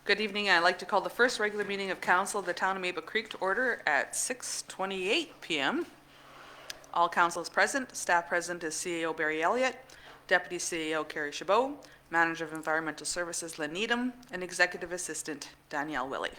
Good evening. I'd like to call the first regular meeting of council of the town of Maple Creek to order at 6:28 PM. All council is present. Staff present is CEO Barry Elliott, Deputy CEO Carrie Chabot, Manager of Environmental Services Lynn Needham, and Executive Assistant Danielle Willie.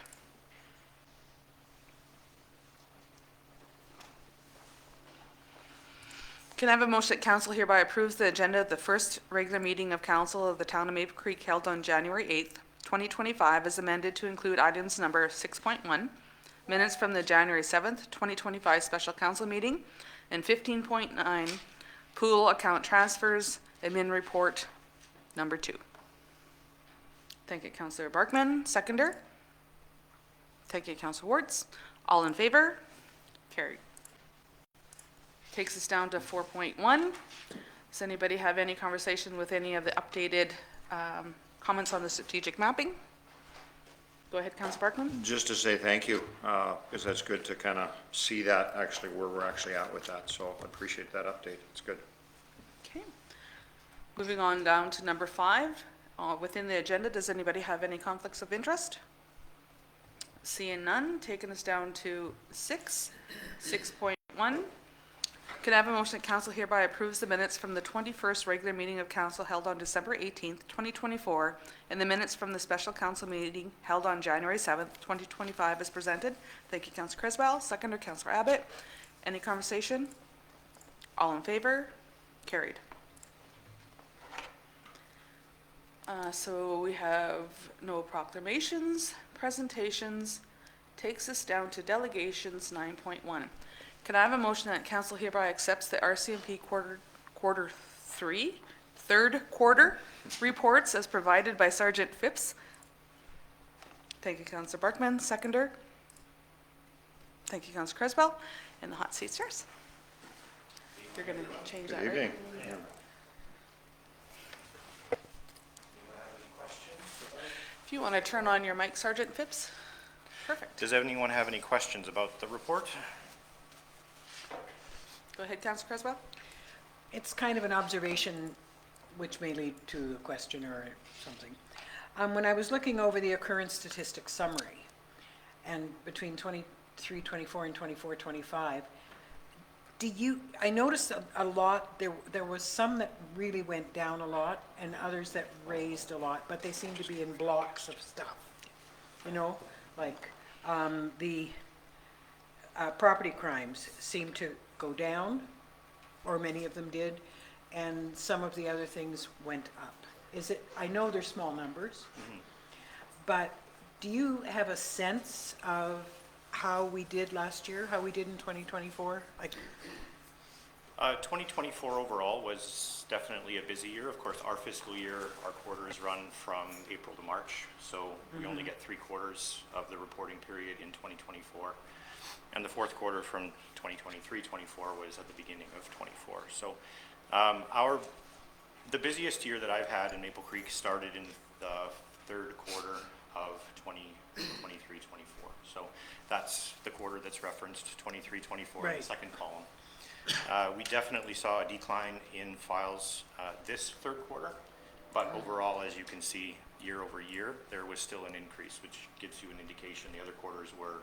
Can I have a motion that council hereby approves the agenda of the first regular meeting of council of the town of Maple Creek held on January 8th, 2025, as amended to include items number 6.1, minutes from the January 7th, 2025 special council meeting, and 15.9, pool account transfers, admin report number 2. Thank you, Councillor Barkman. Seconder. Thank you, Councillor Wards. All in favor? Carried. Takes us down to 4.1. Does anybody have any conversation with any of the updated comments on the strategic mapping? Go ahead, Councillor Barkman. Just to say thank you, because that's good to kind of see that actually where we're actually at with that. So I appreciate that update. It's good. Okay. Moving on down to number 5. Within the agenda, does anybody have any conflicts of interest? Seeing none, taking us down to 6.1. Can I have a motion that council hereby approves the minutes from the 21st regular meeting of council held on December 18th, 2024, and the minutes from the special council meeting held on January 7th, 2025 as presented? Thank you, Councillor Creswell. Seconder, Councillor Abbott. Any conversation? All in favor? Carried. So we have no proclamations, presentations, takes us down to delegations 9.1. Can I have a motion that council hereby accepts the RCMP third quarter reports as provided by Sergeant Phipps? Thank you, Councillor Barkman. Seconder. Thank you, Councillor Creswell. And the hot seat's yours. You're going to change that, Good evening. right? If you want to turn on your mic, Sergeant Phipps. Perfect. Does anyone have any questions about the report? Go ahead, Councillor Creswell. It's kind of an observation which may lead to a question or something. When I was looking over the occurrence statistics summary, and between 23-24 and 24-25, I noticed a lot, there was some that really went down a lot and others that raised a lot, but they seem to be in blocks of stuff. You know, like the property crimes seem to go down, or many of them did, and some of the other things went up. I know they're small numbers, but do you have a sense of how we did last year, how we did in 2024? 2024 overall was definitely a busy year. Of course, our fiscal year, our quarters run from April to March, so we only get 3 quarters of the reporting period in 2024. And the fourth quarter from 2023-24 was at the beginning of 24. So the busiest year that I've had in Maple Creek started in the third quarter of 2023-24. So that's the quarter that's referenced, 23-24, right. In the second column. We definitely saw a decline in files this third quarter, but overall, as you can see, year over year, there was still an increase, which gives you an indication the other quarters were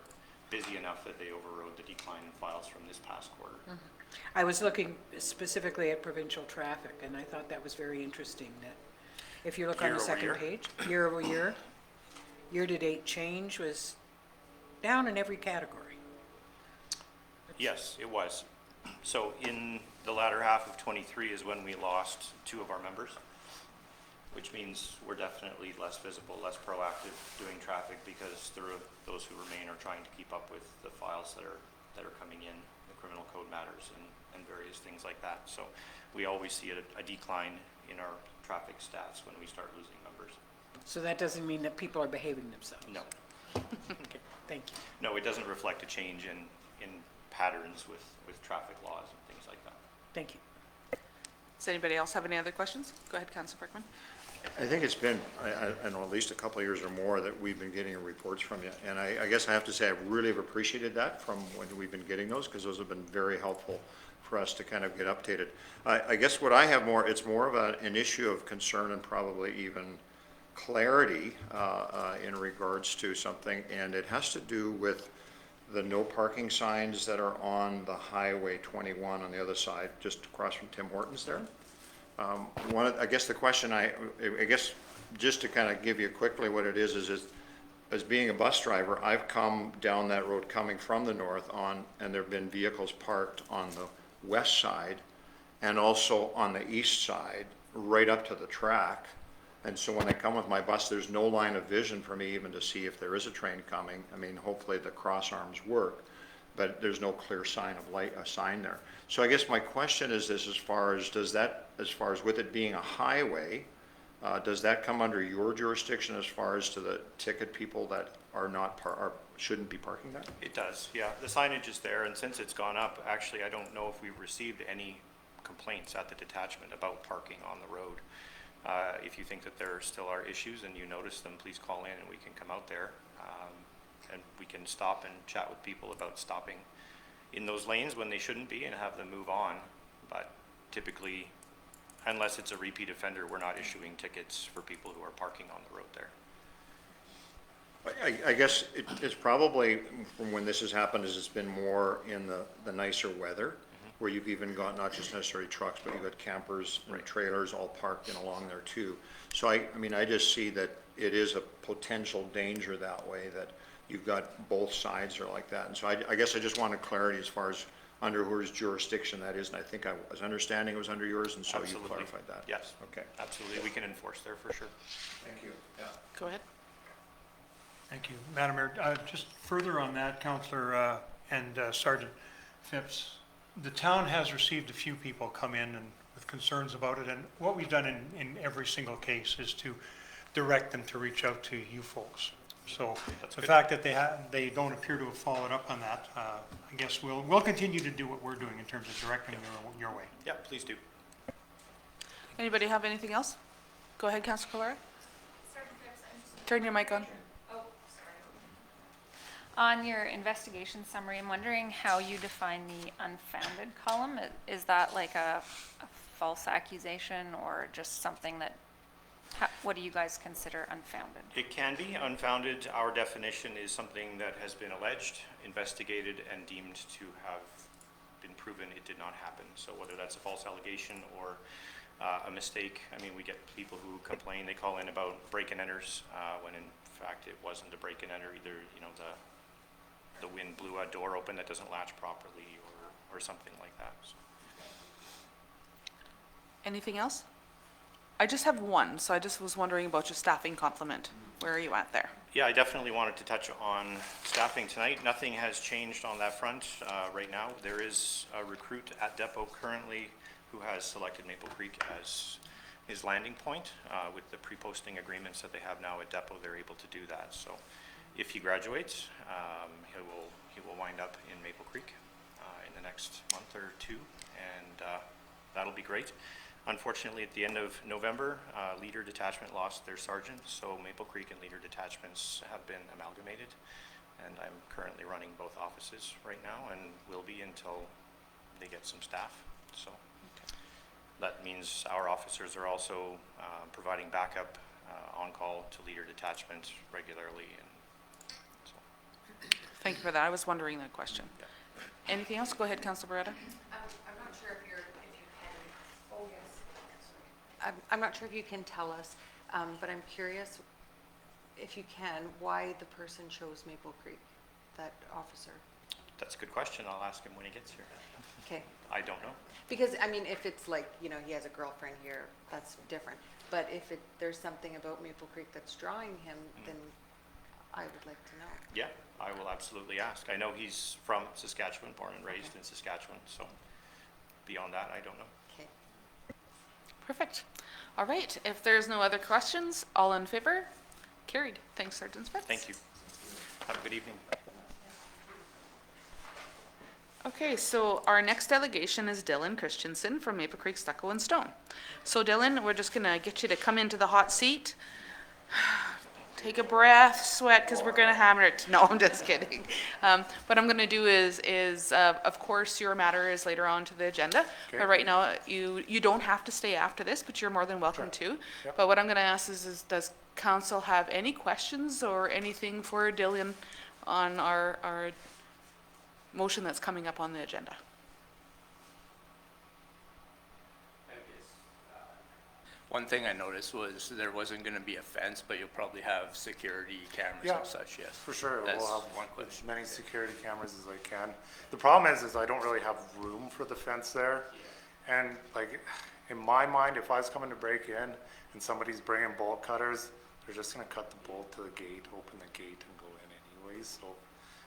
busy enough that they overrode the decline in files from this past quarter. I was looking specifically at provincial traffic, and I thought that was very interesting that if you look on the second page, year over year, year-to-date change was down in every category. Yes, it was. So in the latter half of 23 is when we lost 2 of our members, which means we're definitely less visible, less proactive doing traffic because those who remain are trying to keep up with the files that are coming in, the criminal code matters and various things like that. So we always see a decline in our traffic stats when we start losing members. So that doesn't mean that people are behaving themselves? No. Okay, thank you. No, it doesn't reflect a change in patterns with traffic laws and things like that. Thank you. Does anybody else have any other questions? Go ahead, Councillor Barkman. I think it's been, I know, at least a couple of years or more that we've been getting reports from you. And I guess I have to say I really have appreciated that from when we've been getting those, because those have been very helpful for us to kind of get updated. I guess what I have more, it's more of an issue of concern and probably even clarity in regards to something, and it has to do with the no parking signs that are on the Highway 21 on the other side, just across from Tim Hortons there. I guess the question I guess, just to kind of give you quickly what it is as being a bus driver, I've come down that road coming from the north and there've been vehicles parked on the west side and also on the east side, right up to the track. And so when I come with my bus, there's no line of vision for me even to see if there is a train coming. I mean, hopefully the cross arms work, but there's no clear sign of light, a sign there. So I guess my question is this, as far as with it being a highway, does that come under your jurisdiction as far as to the ticket people that are not shouldn't be parking there? It does, yeah. The signage is there, and since it's gone up, actually, I don't know if we've received any complaints at the detachment about parking on the road. If you think that there still are issues and you notice them, please call in and we can come out there. And we can stop and chat with people about stopping in those lanes when they shouldn't be and have them move on. But typically, unless it's a repeat offender, we're not issuing tickets for people who are parking on the road there. I guess it's probably, from when this has happened, is it's been more in the nicer weather, where you've even got not just necessarily trucks, but you've got campers and trailers all parked in along there too. So I mean, I just see that it is a potential danger that way, that you've got both sides are like that. And so I guess I just wanted clarity as far as under whose jurisdiction that is, and I think I was understanding it was under yours, and so you Absolutely. clarified that. Yes. Okay, Absolutely, we can enforce there for sure. thank you, yeah. Go ahead. Thank you. Madam Mayor, just further on that, Councillor and Sergeant Phipps, the town has received a few people come in and with concerns about it, and what we've done in every single case is to direct them to reach out to you folks. So That's the good. fact that they don't appear to have followed up on that, I guess we'll continue to do what we're doing in terms of directing your way. Yeah, please do. Anybody have anything else? Go ahead, Councilor Calera. Turn your mic on. On your investigation summary, I'm wondering how you define the unfounded column. Is that like a false accusation or just something that, what do you guys consider unfounded? It can be unfounded. Our definition is something that has been alleged, investigated, and deemed to have been proven it did not happen. So whether that's a false allegation or a mistake, I mean, we get people who complain, they call in about break-and-enters, when in fact it wasn't a break-and-enter, either, you know, the wind blew a door open that doesn't latch properly or something like that. So. Anything else? I just have one, so I just was wondering about your staffing complement. Where are you at there? Yeah, I definitely wanted to touch on staffing tonight. Nothing has changed on that front right now. There is a recruit at Depot currently who has selected Maple Creek as his landing point. With the pre-posting agreements that they have now at Depot, they're able to do that. So if he graduates, he will wind up in Maple Creek in the next month or two, and that'll be great. Unfortunately, at the end of November, Leader Detachment lost their sergeant, so Maple Creek and Leader Detachments have been amalgamated, and I'm currently running both offices right now and will be until they get some staff. So that means our officers are also providing backup on-call to Leader Detachment regularly. And so. Thank you for that. I was wondering that question. Yeah. Anything else? Go ahead, Councilor Beretta. I'm not sure if you can, oh yes. I'm not sure if you can tell us, but I'm curious, if you can, why the person chose Maple Creek, that officer? That's a good question. I'll ask him when he gets here. Okay, I don't know. because I mean, if it's like, you know, he has a girlfriend here, that's different. But if there's something about Maple Creek that's drawing him, then I would like to know. Yeah, I will absolutely ask. I know he's from Saskatchewan, born and raised in Saskatchewan, so beyond that, I don't know. Okay. Perfect. All right. If there's no other questions, all in favor? Carried. Thanks, Sergeant Spence. Thank you. Have a good evening. Okay, so our next delegation is Dylan Christensen from Maple Creek Stucco and Stone. So Dylan, we're just gonna get you to come into the hot seat. Take a breath, sweat, because we're gonna hammer it. No, I'm just kidding. What I'm gonna do is of course, your matter is later on to the agenda. But right now, you don't have to stay after this, but you're more than welcome to. But what I'm gonna ask is does council have any questions or anything for Dylan on our motion that's coming up on the agenda? One thing I noticed was there wasn't gonna be a fence, but you'll probably have security cameras Yeah, and such, yes. For sure, That's we'll have one as question. many security cameras as I can. The problem is I don't really have room for the fence there. And like, in my mind, if I was coming to break in and somebody's bringing bolt cutters, they're just gonna cut the bolt to the gate, open the gate and go in anyways, so.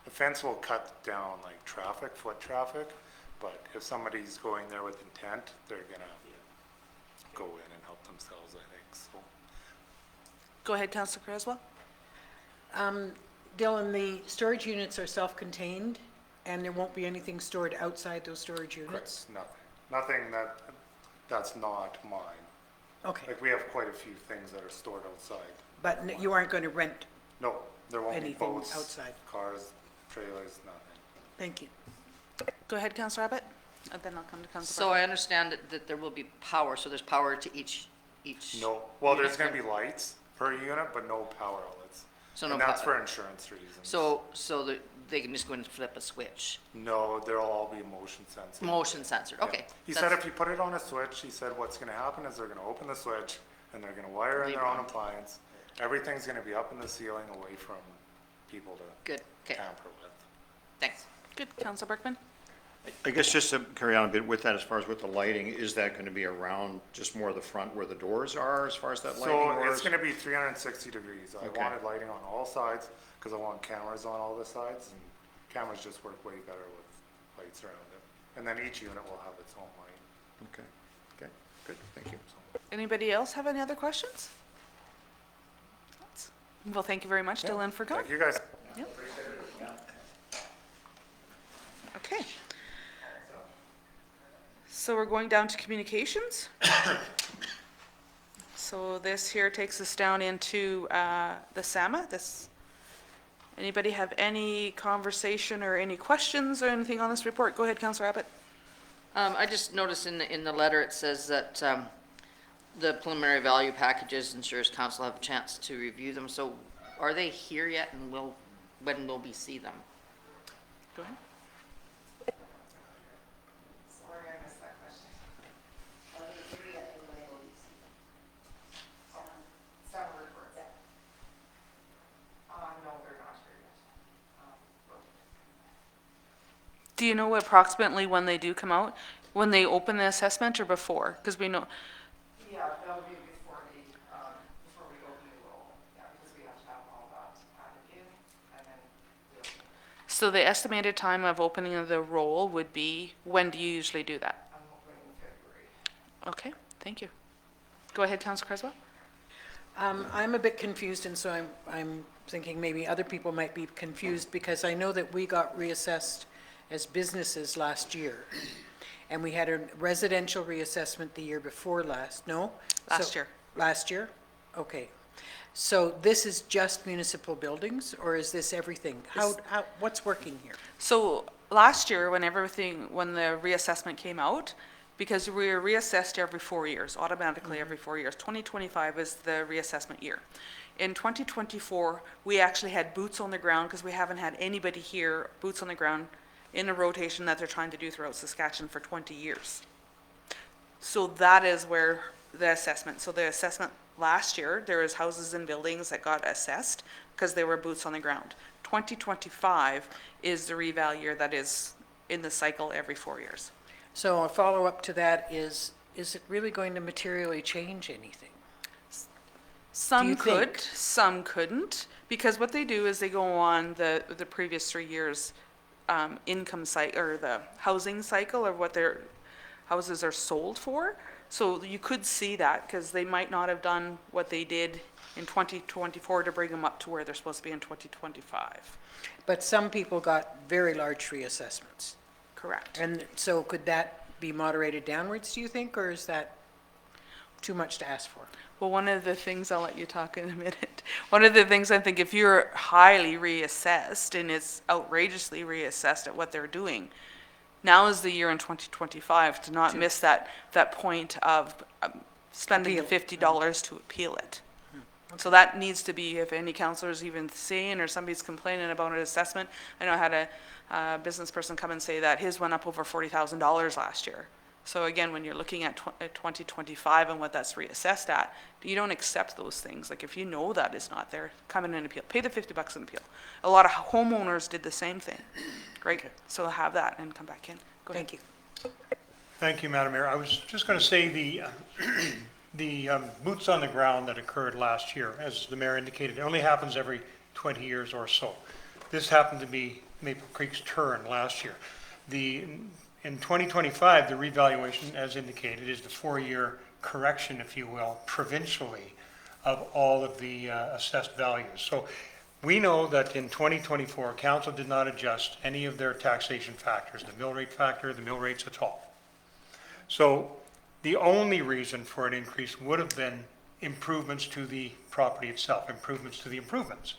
The fence will cut down like traffic, foot traffic, but if somebody's going there with intent, they're gonna go in and help themselves, I think, so. Go ahead, Councillor Creswell. Dylan, the storage units are self-contained, and there won't be anything stored outside those storage units? Nothing that's not mine. Okay, Like, we have quite a few things that are stored outside. but you aren't going to rent? No, there won't be Anything boats, outside. cars, trailers, nothing. Thank you. Go ahead, Councillor Abbott, and then I'll come to Councillor. So I understand that there will be power, so there's power to each. No, well, there's gonna be lights per unit, but no power outlets. So no And that's power. for insurance reasons. So they can just go and flip a switch, No, they'll all be motion sensor. motion sensor, Yeah. okay. He said if you put it on a switch, he said what's gonna happen is they're gonna open the switch and they're gonna wire in Leave their it own on. appliance. Everything's gonna be up in the ceiling away from people to Good, okay, tamper with. thanks. Good, Councillor Berkman. I guess just to carry on a bit with that, as far as with the lighting, is that going to be around just more the front where the doors are, as far as that lighting So goes? it's gonna be 360 degrees. I Okay. wanted lighting on all sides, cause I want cameras on all the sides, and cameras just work way better with lights around it. And then each unit will have its own light. Okay, okay, good, thank you. Anybody else have any other questions? Well, thank you very much, Dylan, for coming. Thank you, guys. Okay. So we're going down to communications. So this here takes us down into the SAMA. Anybody have any conversation or any questions or anything on this report? Go ahead, Councillor Abbott. I just noticed in the letter, it says that, the preliminary value packages, Insurance Council have a chance to review them, so are they here yet, and when will we see them? Go ahead. Sorry, I missed that question. Are they here yet in the label? Summer reports. No, they're not here yet. Do you know approximately when they do come out? When they open the assessment or before? Because we know, Yeah, that'll be before we open the roll, yeah, because we have to have all that added in, and then we'll, so the estimated time of opening of the roll would be, when do you usually do that? I'm hoping in February. Okay, thank you. Go ahead, Councillor Creswell. I'm a bit confused, and so I'm thinking maybe other people might be confused, because I know that we got reassessed as businesses last year, and we had a residential reassessment the year before last, no? Last year. Last year? Okay. So this is just municipal buildings, or is this everything? What's working here? So last year, when the reassessment came out, because we were reassessed every 4 years, automatically every 4 years, 2025 is the reassessment year. In 2024, we actually had boots on the ground, because we haven't had anybody here, boots on the ground, in a rotation that they're trying to do throughout Saskatchewan for 20 years. So that is where the assessment, so the assessment last year, there was houses and buildings that got assessed because they were boots on the ground. 2025 is the reval year that is in the cycle every 4 years. So a follow-up to that is it really going to materially change anything? Some you could, think? some couldn't, because what they do is they go on the previous 3 years' income cycle, or the housing cycle, or what their houses are sold for. So you could see that, because they might not have done what they did in 2024 to bring them up to where they're supposed to be in 2025. But some people got very large reassessments. Correct. And so could that be moderated downwards, do you think, or is that too much to ask for? Well, one of the things, I'll let you talk in a minute. One of the things I think, if you're highly reassessed and it's outrageously reassessed at what they're doing, now is the year in 2025 to not miss that point of spending the Appeal. $50 to appeal it. So that needs to be, if any counselor's even saying or somebody's complaining about an assessment. I know I had a business person come and say that his went up over $40,000 last year. So again, when you're looking at 2025 and what that's reassessed at, you don't accept those things. Like if you know that is not there, come in and appeal, pay the $50 and appeal. A lot of homeowners did the same thing, right? So have that and come back in. Go ahead. Thank you. Thank you, Madam Mayor. I was just going to say the boots on the ground that occurred last year, as the mayor indicated, it only happens every 20 years or so. This happened to be Maple Creek's turn last year. In 2025, the revaluation, as indicated, is the 4-year correction, if you will, provincially of all of the assessed values. So we know that in 2024, council did not adjust any of their taxation factors, the mill rate factor, the mill rates at all. So the only reason for an increase would have been improvements to the property itself, improvements to the improvements.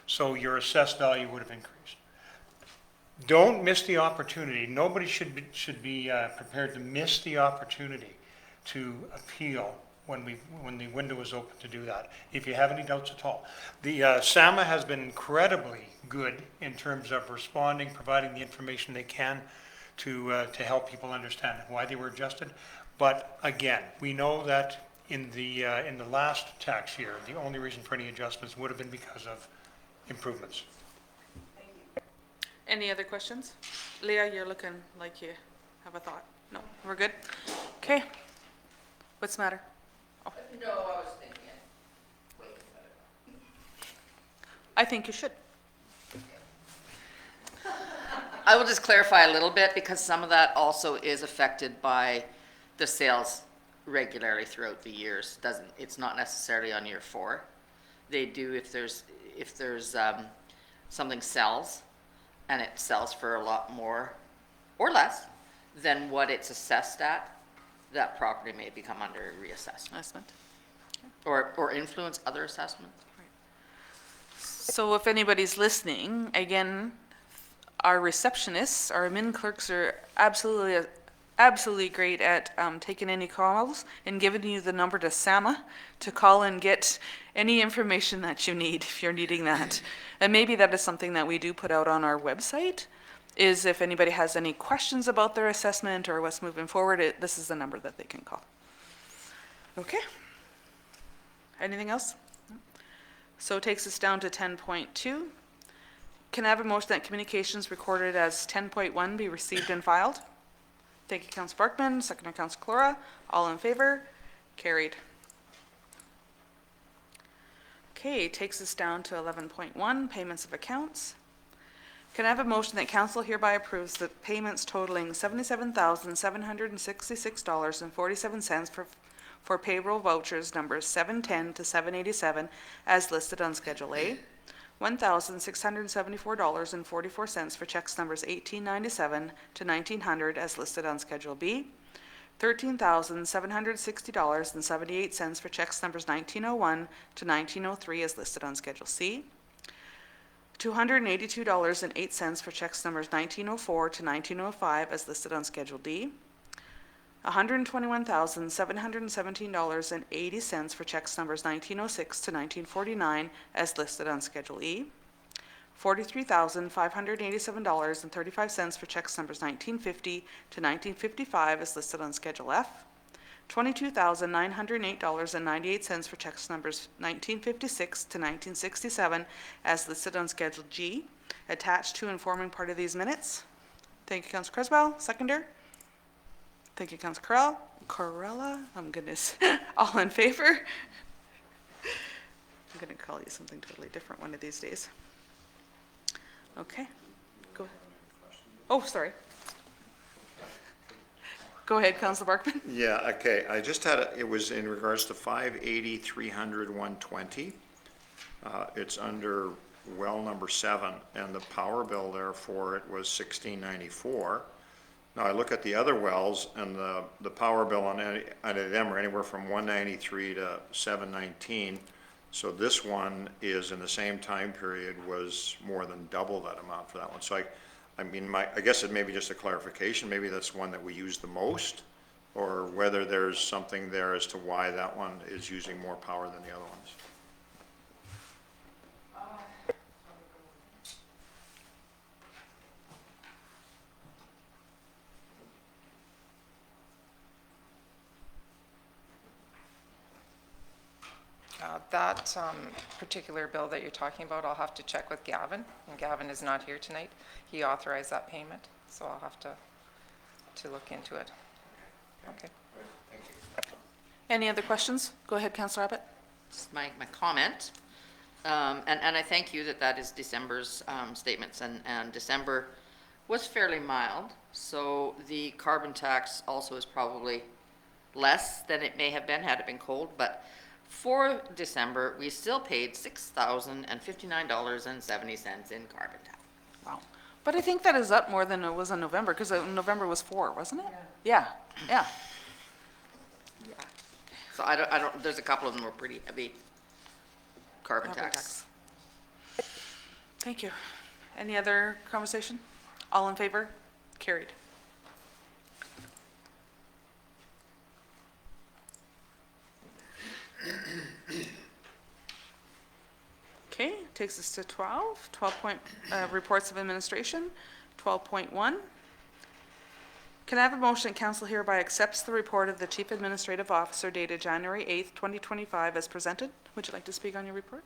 So your assessed value would have increased. Don't miss the opportunity. Nobody should be prepared to miss the opportunity to appeal when the window is open to do that, if you have any doubts at all. The SAMA has been incredibly good in terms of responding, providing the information they can to help people understand why they were adjusted. But again, we know that in the last tax year, the only reason for any adjustments would have been because of improvements. Any other questions? Leah, you're looking like you have a thought. No, we're good? Okay. What's the matter? No, I was thinking it. I think you should. I will just clarify a little bit because some of that also is affected by the sales regularly throughout the years. It's not necessarily on year 4. They do if there's something sells and it sells for a lot more or less than what it's assessed at, that property may become under reassessment Assessment. or influence other assessments. So if anybody's listening, again, our receptionists, our admin clerks are absolutely great at taking any calls and giving you the number to SAMA to call and get any information that you need if you're needing that. And maybe that is something that we do put out on our website, is if anybody has any questions about their assessment or what's moving forward, this is the number that they can call. Okay. Anything else? So it takes us down to 10.2. Can I have a motion that communications recorded as 10.1 be received and filed? Thank you, Council Barkman. Second by Council Clora. All in favor? Carried. Okay, takes us down to 11.1, payments of accounts. Can I have a motion that council hereby approves the payments totaling $77,766.47 for payroll vouchers numbers 710 to 787 as listed on Schedule A, $1,674.44 for checks numbers 1897 to 1900 as listed on Schedule B, $13,760.78 for checks numbers 1901 to 1903 as listed on Schedule C, $282.08 for checks numbers 1904 to 1905 as listed on Schedule D, $121,717.80 for checks numbers 1906 to 1949 as listed on Schedule E, $43,587.35 for checks numbers 1950 to 1955 as listed on Schedule F, $22,908.98 for checks numbers 1956 to 1967 as listed on Schedule G, attached to and forming part of these minutes. Thank you, Councilor Creswell. Seconder. Thank you, Councilor Corella. Oh, goodness. All in favor? I'm going to call you something totally different one of these days. Okay. Go ahead. Oh, sorry. Go ahead, Councilor Barkman. Yeah, okay, I just had, it was in regards to 580, 300, 120. It's under well number 7, and the power bill there for it was $16.94. Now, I look at the other wells, and the power bill on any of them are anywhere from $193 to $719. So this one is, in the same time period, was more than double that amount for that one. So I mean, I guess it may be just a clarification, maybe that's one that we use the most, or whether there's something there as to why that one is using more power than the other ones. That particular bill that you're talking about, I'll have to check with Gavin, and Gavin is not here tonight. He authorized that payment, so I'll have to look into it. Okay. Any other questions? Go ahead, Councillor Abbott. Just my comment. And I thank you that is December's statements, and December was fairly mild, so the carbon tax also is probably less than it may have been had it been cold, but for December, we still paid $6,059.70 in carbon tax. Wow. But I think that is up more than it was in November, because November was 4, wasn't it? Yeah, yeah. So I don't, there's a couple of them were pretty heavy carbon tax. Thank you. Any other conversation? All in favor? Carried. Okay, takes us to 12. 12 point, reports of administration. 12.1. Can I have a motion, council hereby accepts the report of the Chief Administrative Officer dated January 8th, 2025 as presented? Would you like to speak on your report?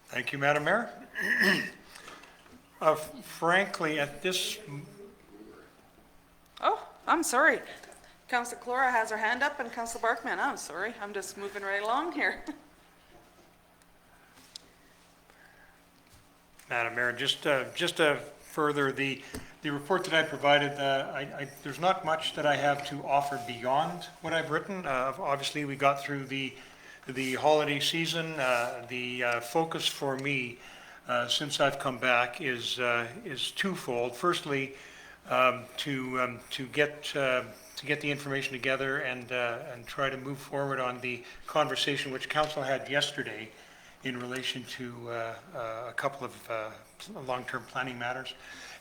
Thank you, Madam Mayor. Frankly, at this, Oh, I'm sorry. Councilor Clora has her hand up and Councilor Barkman, I'm sorry. I'm just moving right along here. Madam Mayor, just to further the report that I provided, there's not much that I have to offer beyond what I've written. Obviously, we got through the holiday season. The focus for me since I've come back is twofold. Firstly, to get the information together and try to move forward on the conversation which council had yesterday in relation to a couple of long-term planning matters.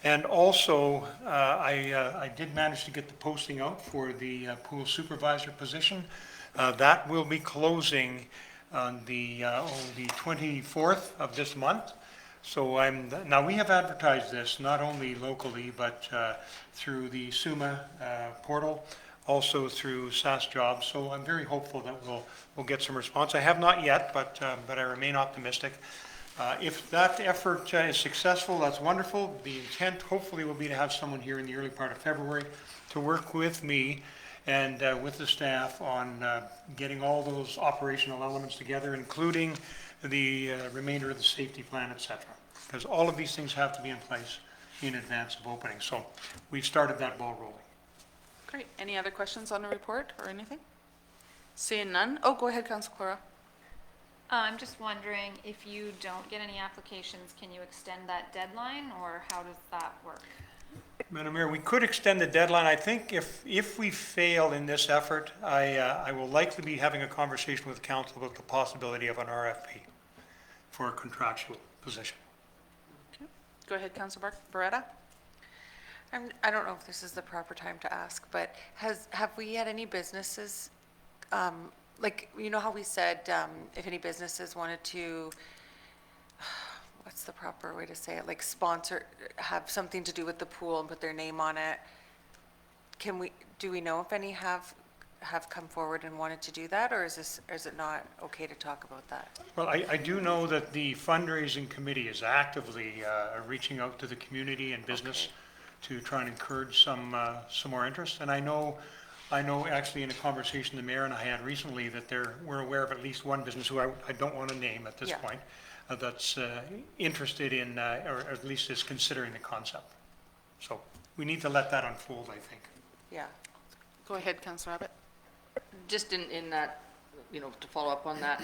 And also, I did manage to get the posting out for the pool supervisor position. That will be closing on the 24th of this month. So now we have advertised this not only locally, but through the SUMA portal, also through SAS Jobs. So I'm very hopeful that we'll get some response. I have not yet, but I remain optimistic. If that effort is successful, that's wonderful. The intent hopefully will be to have someone here in the early part of February to work with me and with the staff on getting all those operational elements together, including the remainder of the safety plan, et cetera. Because all of these things have to be in place in advance of opening. So we've started that ball rolling. Great. Any other questions on the report or anything? Seeing none. Oh, go ahead, Councilor Clora. I'm just wondering, if you don't get any applications, can you extend that deadline, or how does that work? Madam Mayor, we could extend the deadline. I think if we fail in this effort, I will likely be having a conversation with council about the possibility of an RFP for a contractual position. Okay. Go ahead, Councilor Beretta. I don't know if this is the proper time to ask, but have we had any businesses, like, you know how we said, if any businesses wanted to, what's the proper way to say it, like sponsor, have something to do with the pool and put their name on it? Do we know if any have come forward and wanted to do that, or is it not okay to talk about that? Well, I do know that the fundraising committee is actively reaching out to the community and business to try and encourage some more interest. And I know actually in a conversation the mayor and I had recently that we're aware of at least one business who I don't want to name at this point, that's interested in, or at least is considering the concept. So we need to let that unfold, I think. Yeah. Go ahead, Councilor Abbott. Just in that, to follow up on that,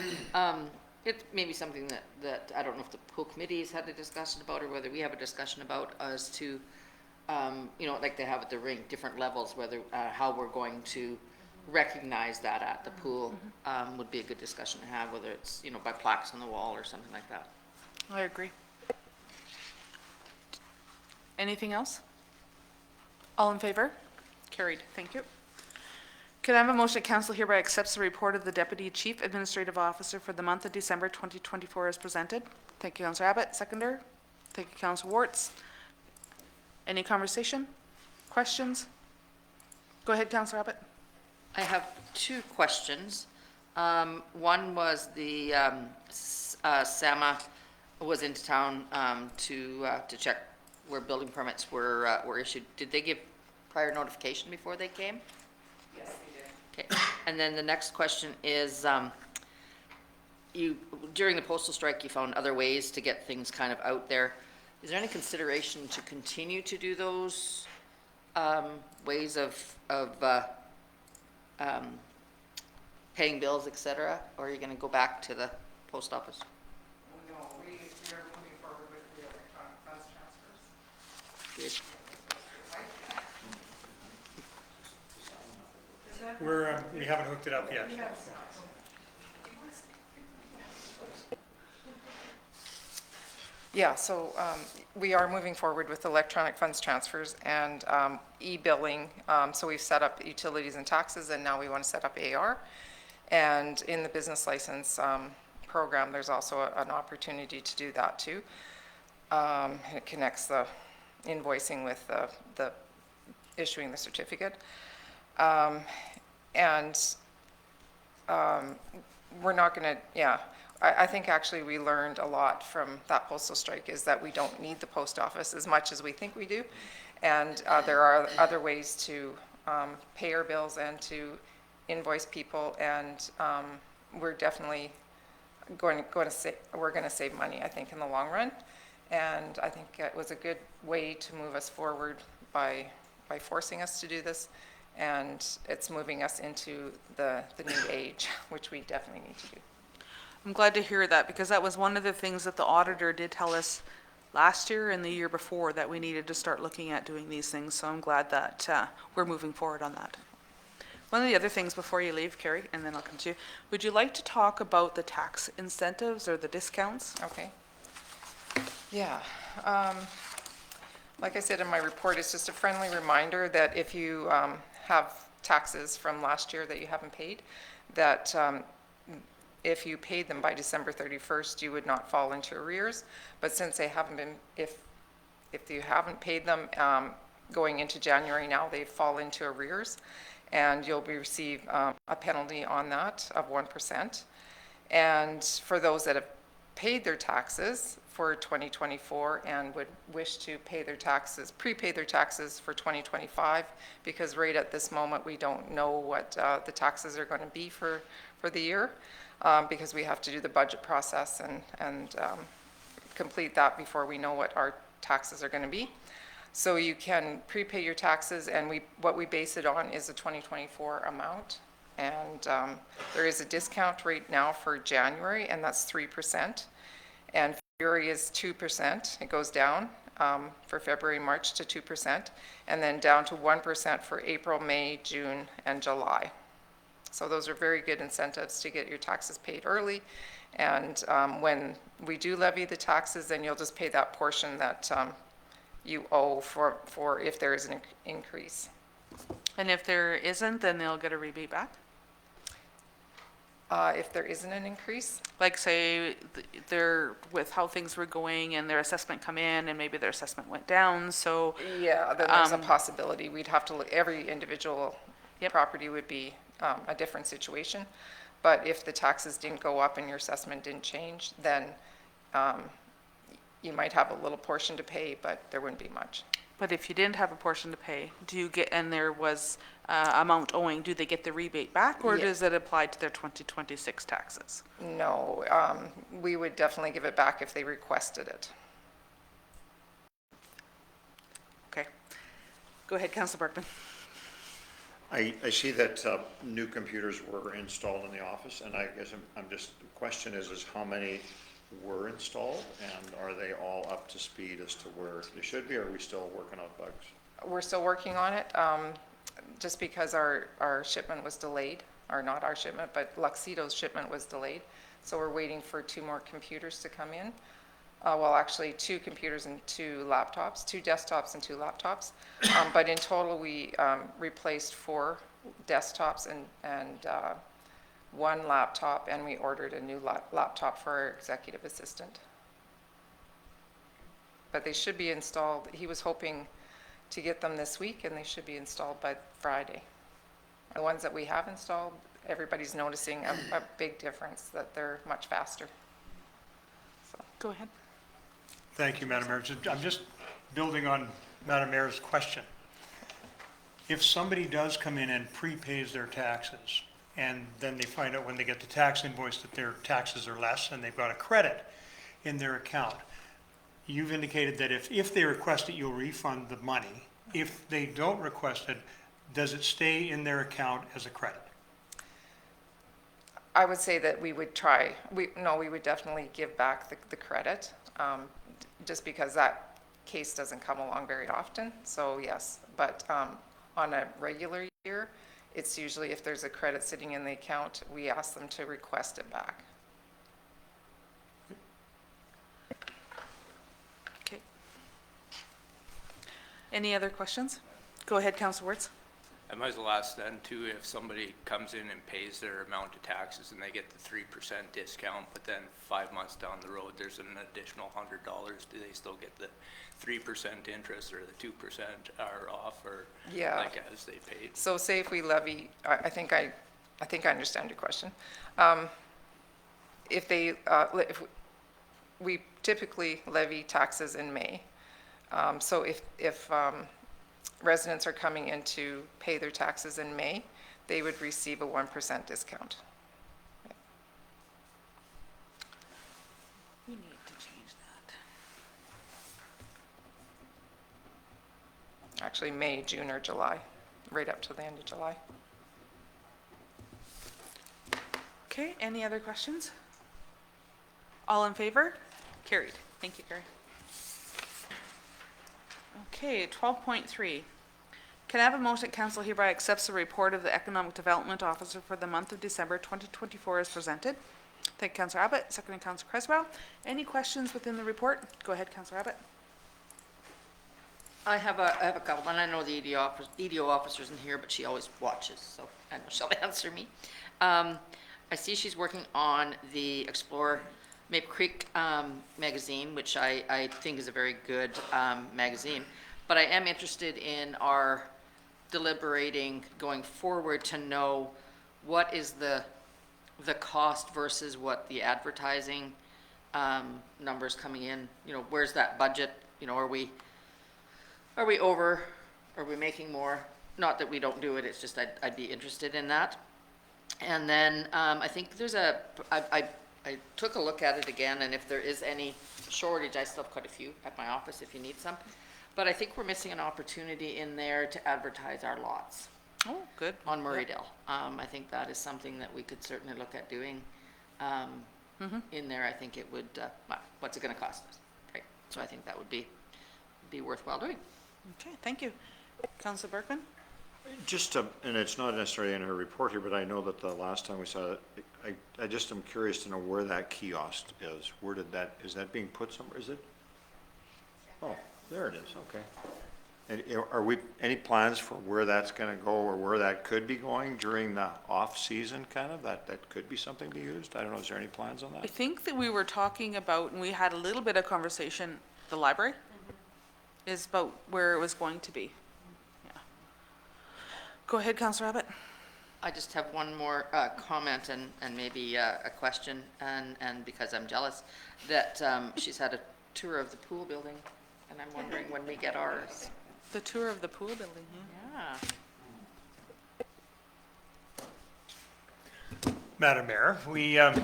it may be something that I don't know if the pool committee has had a discussion about, or whether we have a discussion about, as to, like they have at the rink, different levels, whether, how we're going to recognize that at the pool, would be a good discussion to have, whether it's, by plaques on the wall or something like that. I agree. Anything else? All in favor? Carried. Thank you. Could I have a motion that council hereby accepts the report of the Deputy Chief Administrative Officer for the month of December 2024 as presented? Thank you, Councilor Abbott. Seconder. Thank you, Councilor Warts. Any conversation? questions? Go ahead, Councillor Abbott. I have two questions. One was the SAMA was into town to check where building permits were issued. Did they give prior notification before they came? Yes, they did. Okay. And then the next question is, during the postal strike, you found other ways to get things kind of out there. Is there any consideration to continue to do those ways of paying bills, et cetera? Or are you going to go back to the post office? No, we are moving forward with the electronic funds transfers. Good. We haven't hooked it up yet. Yeah, so we are moving forward with electronic funds transfers and e-billing. So we've set up utilities and taxes, and now we want to set up AR. And in the business license program, there's also an opportunity to do that too. It connects the invoicing with the issuing the certificate. We're not going to, yeah. I think actually we learned a lot from that postal strike is that we don't need the post office as much as we think we do. And there are other ways to pay our bills and to invoice people. And we're definitely going to save money, I think, in the long run. And I think it was a good way to move us forward by forcing us to do this. And it's moving us into the new age, which we definitely need to do. I'm glad to hear that, because that was one of the things that the auditor did tell us last year and the year before, that we needed to start looking at doing these things. So I'm glad that we're moving forward on that. One of the other things before you leave, Carrie, and then I'll come to you, would you like to talk about the tax incentives or the discounts? Okay. Yeah. Like I said in my report, it's just a friendly reminder that if you have taxes from last year that you haven't paid, that if you paid them by December 31st, you would not fall into arrears. But since they haven't been, if you haven't paid them going into January now, they fall into arrears, and you'll receive a penalty on that of 1%. And for those that have paid their taxes for 2024 and would wish to pay their taxes, prepay their taxes for 2025, because right at this moment we don't know what the taxes are going to be for the year. Because we have to do the budget process and complete that before we know what our taxes are going to be. So you can prepay your taxes, and what we base it on is the 2024 amount. And there is a discount right now for January, and that's 3%. And February is 2%. It goes down for February, March to 2%, and then down to 1% for April, May, June, and July. So those are very good incentives to get your taxes paid early. And when we do levy the taxes, then you'll just pay that portion that you owe for if there is an increase. And if there isn't, then they'll get a rebate back? If there isn't an increase? Like, say, they're with how things were going and their assessment come in and maybe their assessment went down, so. Yeah, then there's a possibility. We'd have to look, every individual Yep. property would be a different situation. But if the taxes didn't go up and your assessment didn't change, then you might have a little portion to pay, but there wouldn't be much. But if you didn't have a portion to pay, do you get, and there was amount owing, do they get the rebate back, or Yeah. does it apply to their 2026 taxes? No, we would definitely give it back if they requested it. Okay. Go ahead, Councilor Bergman. I see that new computers were installed in the office, and I guess I'm just, the question is how many were installed, and are they all up to speed as to where they should be, or are we still working on bugs? We're still working on it, just because our shipment was delayed, or not our shipment, but Luxido's shipment was delayed. So we're waiting for 2 more computers to come in. Well, actually 2 computers and 2 laptops, 2 desktops and 2 laptops. But in total, we replaced 4 desktops and 1 laptop, and we ordered a new laptop for our executive assistant. But they should be installed. He was hoping to get them this week, and they should be installed by Friday. The ones that we have installed, everybody's noticing a big difference, that they're much faster. Go ahead. Thank you, Madam Mayor. I'm just building on Madam Mayor's question. If somebody does come in and prepays their taxes, and then they find out when they get the tax invoice that their taxes are less and they've got a credit in their account, you've indicated that if they request it, you'll refund the money. If they don't request it, does it stay in their account as a credit? I would say that we would try, we would definitely give back the credit, just because that case doesn't come along very often, so yes. But on a regular year, it's usually if there's a credit sitting in the account, we ask them to request it back. Okay. Any other questions? Go ahead, Council Wirtz. I might as well ask then too, if somebody comes in and pays their amount of taxes and they get the 3% discount, but then 5 months down the road, there's an additional $100, do they still get the 3% interest or the 2% are off, or Yeah. like as they paid? So say if we levy, I think I understand your question. If they, if we typically levy taxes in May. So if residents are coming in to pay their taxes in May, they would receive a 1% discount. We need to change that. Actually, May, June, or July, right up to the end of July. Okay, any other questions? All in favor? Carried. Thank you, Gary. Okay, 12.3. Can I have a motion that council hereby accepts the report of the Economic Development Officer for the month of December 2024 as presented? Thank you, Councillor Abbott. Second, Councillor Creswell. Any questions within the report? Go ahead, Councillor Abbott. I have a couple, and I know the EDO officer isn't here, but she always watches, so I know she'll answer me. I see she's working on the Explore Maple Creek magazine, which I think is a very good magazine, but I am interested in our deliberating going forward to know what is the cost versus what the advertising numbers coming in, you know, where's that budget, you know, are we over, are we making more? Not that we don't do it, it's just I'd be interested in that. And then I think there's I took a look at it again, and if there is any shortage, I still have quite a few at my office if you need some. But I think we're missing an opportunity in there to advertise our lots Oh, good. on Murraydale. I think that is something that we could certainly look at doing in there. I think it would, what's it gonna cost us, right? So I think that would be worthwhile doing. Okay, thank you. Councillor Bergman? Just to, and it's not necessarily in her report here, but I know that the last time we saw it, I just am curious to know where that kiosk is. Where did that, is that being put somewhere, is it? Oh, there it is, okay. And are we, any plans for where that's gonna go or where that could be going during the off-season kind of, that could be something to be used? I don't know, is there any plans on I that? think that we were talking about, and we had a little bit of conversation, the library is about where it was going to be. Yeah. Go ahead, Councillor Abbott. I just have one more comment and maybe a question, and because I'm jealous, that she's had a tour of the pool building, and I'm wondering when we get ours. The tour of the pool building, yeah. Yeah. Madam Mayor,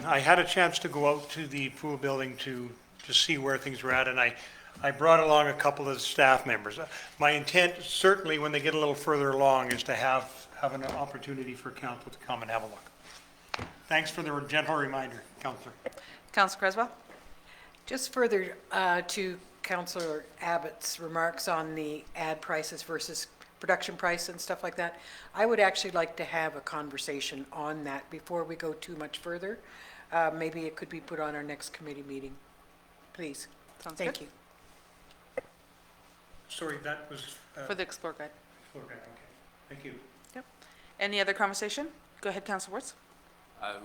I had a chance to go out to the pool building to see where things were at, and I brought along a couple of the staff members. My intent, certainly when they get a little further along, is to have an opportunity for council to come and have a look. Thanks for the gentle reminder, Councillor. Councillor Creswell? Just further to Councillor Abbott's remarks on the ad prices versus production price and stuff like that, I would actually like to have a conversation on that before we go too much further. Maybe it could be put on our next committee meeting, please. Sounds Thank good. you. Sorry, that was. For the Explore Guide. Okay, thank you. Yep. Any other conversation? Go ahead, Councillor Wirtz.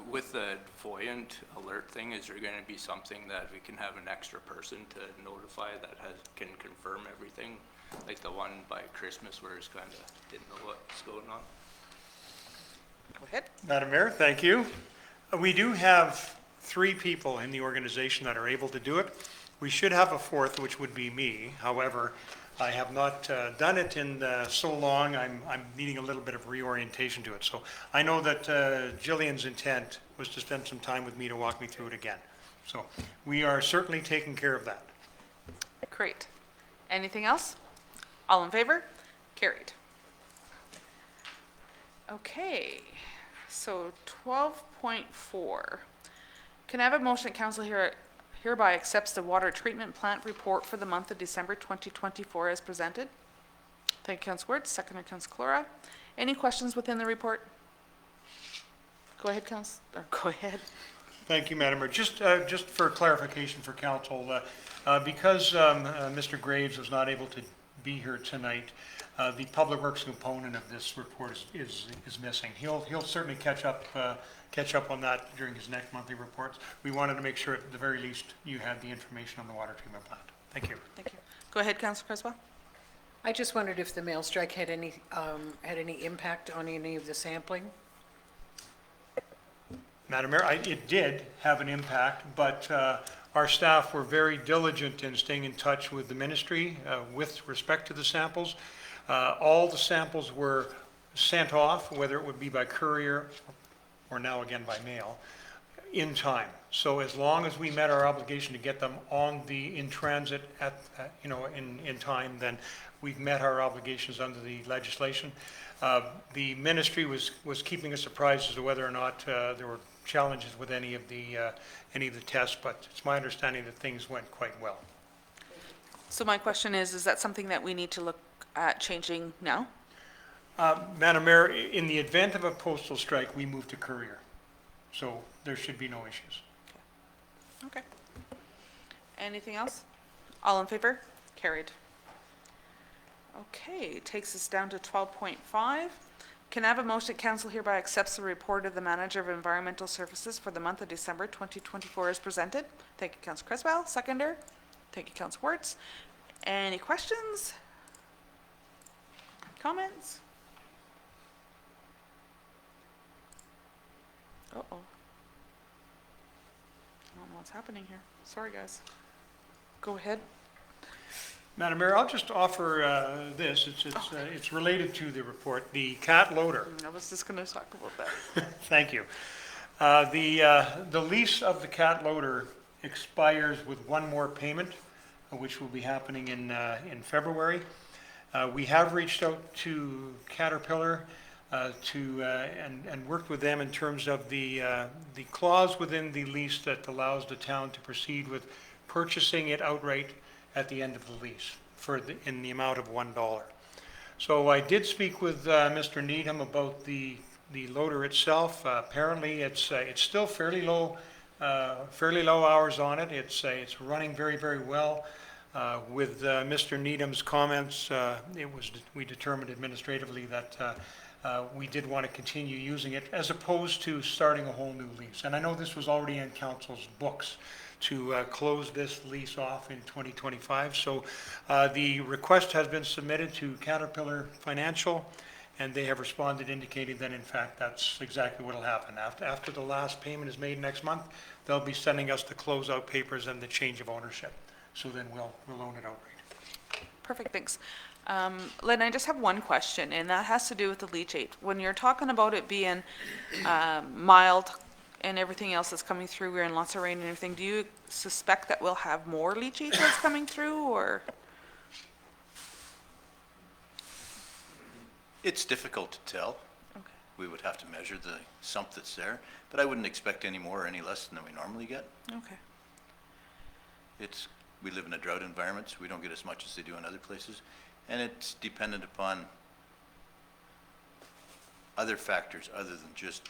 With the Voyant alert thing, is there going to be something that we can have an extra person to notify that can confirm everything like the one by Christmas where it's kind of didn't know what's going on. Go ahead. Madam Mayor, thank you. We do have 3 people in the organization that are able to do it. We should have a 4th, which would be me. However, I have not done it in so long, I'm needing a little bit of reorientation to it. So I know that Jillian's intent was to spend some time with me to walk me through it again. So we are certainly taking care of that. Great. Anything else? All in favor? Carried. Okay, so 12.4. Can I have a motion that council hereby accepts the water treatment plant report for the month of December 2024 as presented? Thank you, Councilor Wertz. Seconder, Councilor Clora. Any questions within the report? Go ahead, go ahead. Thank you, Madam Mayor. Just for clarification for council, because Mr. Graves was not able to be here tonight, the Public Works component of this report is missing. He'll certainly catch up on that during his next monthly reports. We wanted to make sure at the very least you had the information on the water treatment plant. Thank you. Thank you. Go ahead, Councilor Creswell. I just wondered if the mail strike had any impact on any of the sampling? Madam Mayor, it did have an impact, but our staff were very diligent in staying in touch with the ministry with respect to the samples. All the samples were sent off, whether it would be by courier or now again by mail, in time. So as long as we met our obligation to get them in transit in time, then we've met our obligations under the legislation. The ministry was keeping us apprised as to whether or not there were challenges with any of the tests, but it's my understanding that things went quite well. So my question is that something that we need to look at changing now? Madam Mayor, in the event of a postal strike, we move to courier. So there should be no issues. Okay. Anything else? All in favor? Carried. Okay, takes us down to 12.5. Can I have a motion that council hereby accepts the report of the Manager of Environmental Services for the month of December 2024 as presented? Thank you, Councilor Creswell. Seconder. Thank you, Councilor Wertz. Any questions? Comments? Uh-oh. I don't know what's happening here. Sorry, guys. Go ahead. Madam Mayor, I'll just offer this. It's related to the report. The cat loader. I was just going to talk about that. Thank you. The lease of the cat loader expires with one more payment, which will be happening in February. We have reached out to Caterpillar and worked with them in terms of the clause within the lease that allows the town to proceed with purchasing it outright at the end of the lease in the amount of $1. So I did speak with Mr. Needham about the loader itself. Apparently, it's still fairly low hours on it. It's running very, very well. With Mr. Needham's comments, we determined administratively that we did want to continue using it as opposed to starting a whole new lease. And I know this was already in council's books to close this lease off in 2025. So the request has been submitted to Caterpillar Financial, and they have responded indicating that in fact that's exactly what will happen. After the last payment is made next month, they'll be sending us the closeout papers and the change of ownership. So then we'll own it outright. Perfect, thanks. Lynn, I just have one question, and that has to do with the leachate. When you're talking about it being mild and everything else that's coming through, we're in lots of rain and everything, do you suspect that we'll have more leachate that's coming through, or? It's difficult to tell. Okay. We would have to measure the sump that's there, but I wouldn't expect any more or any less than we normally get. Okay. We live in a drought environment, so we don't get as much as they do in other places. And it's dependent upon other factors other than just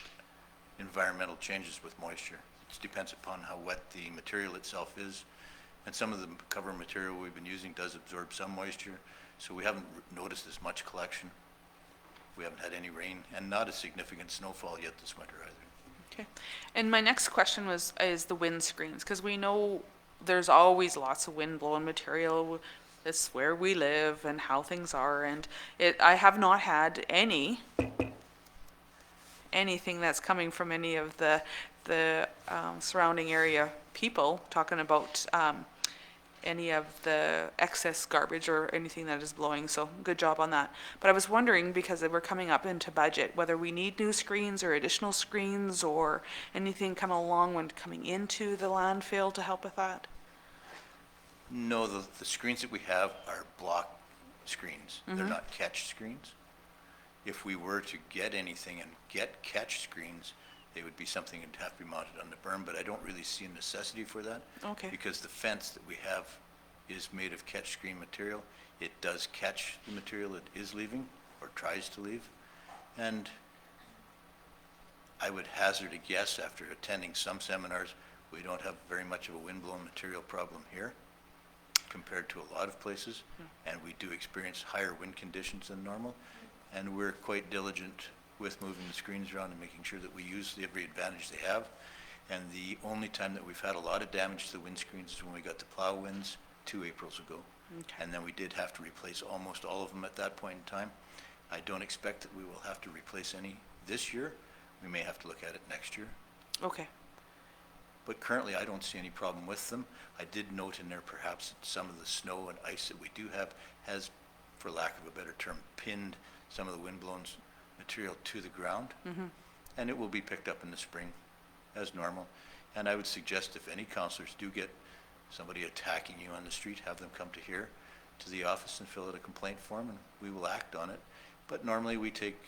environmental changes with moisture. It depends upon how wet the material itself is. And some of the cover material we've been using does absorb some moisture, so we haven't noticed as much collection. We haven't had any rain and not a significant snowfall yet this winter either. Okay. And my next question is the wind screens, because we know there's always lots of wind blowing material it's where we live and how things are, and I have not had anything that's coming from any of the surrounding area people talking about any of the excess garbage or anything that is blowing, so good job on that. But I was wondering, because we're coming up into budget, whether we need new screens or additional screens or anything coming along when coming into the landfill to help with that? No, the screens that we have are block screens. They're not catch screens. If we were to get anything and get catch screens, they would be something that'd have to be mounted on the berm, but I don't really see a necessity for that. Okay. Because the fence that we have is made of catch screen material. It does catch the material that is leaving or tries to leave. And I would hazard a guess, after attending some seminars, we don't have very much of a windblown material problem here compared to a lot of places. And we do experience higher wind conditions than normal. And we're quite diligent with moving the screens around and making sure that we use every advantage they have. And the only time that we've had a lot of damage to the windscreens is when we got the plow winds 2 Aprils ago. Okay. And then we did have to replace almost all of them at that point in time. I don't expect that we will have to replace any this year. We may have to look at it next year. Okay. But currently, I don't see any problem with them. I did note in there perhaps that some of the snow and ice that we do have has, for lack of a better term, pinned some of the windblown material to the ground. And it will be picked up in the spring as normal. And I would suggest if any counselors do get somebody attacking you on the street, have them come to here, to the office, and fill out a complaint form, and we will act on it. But normally we take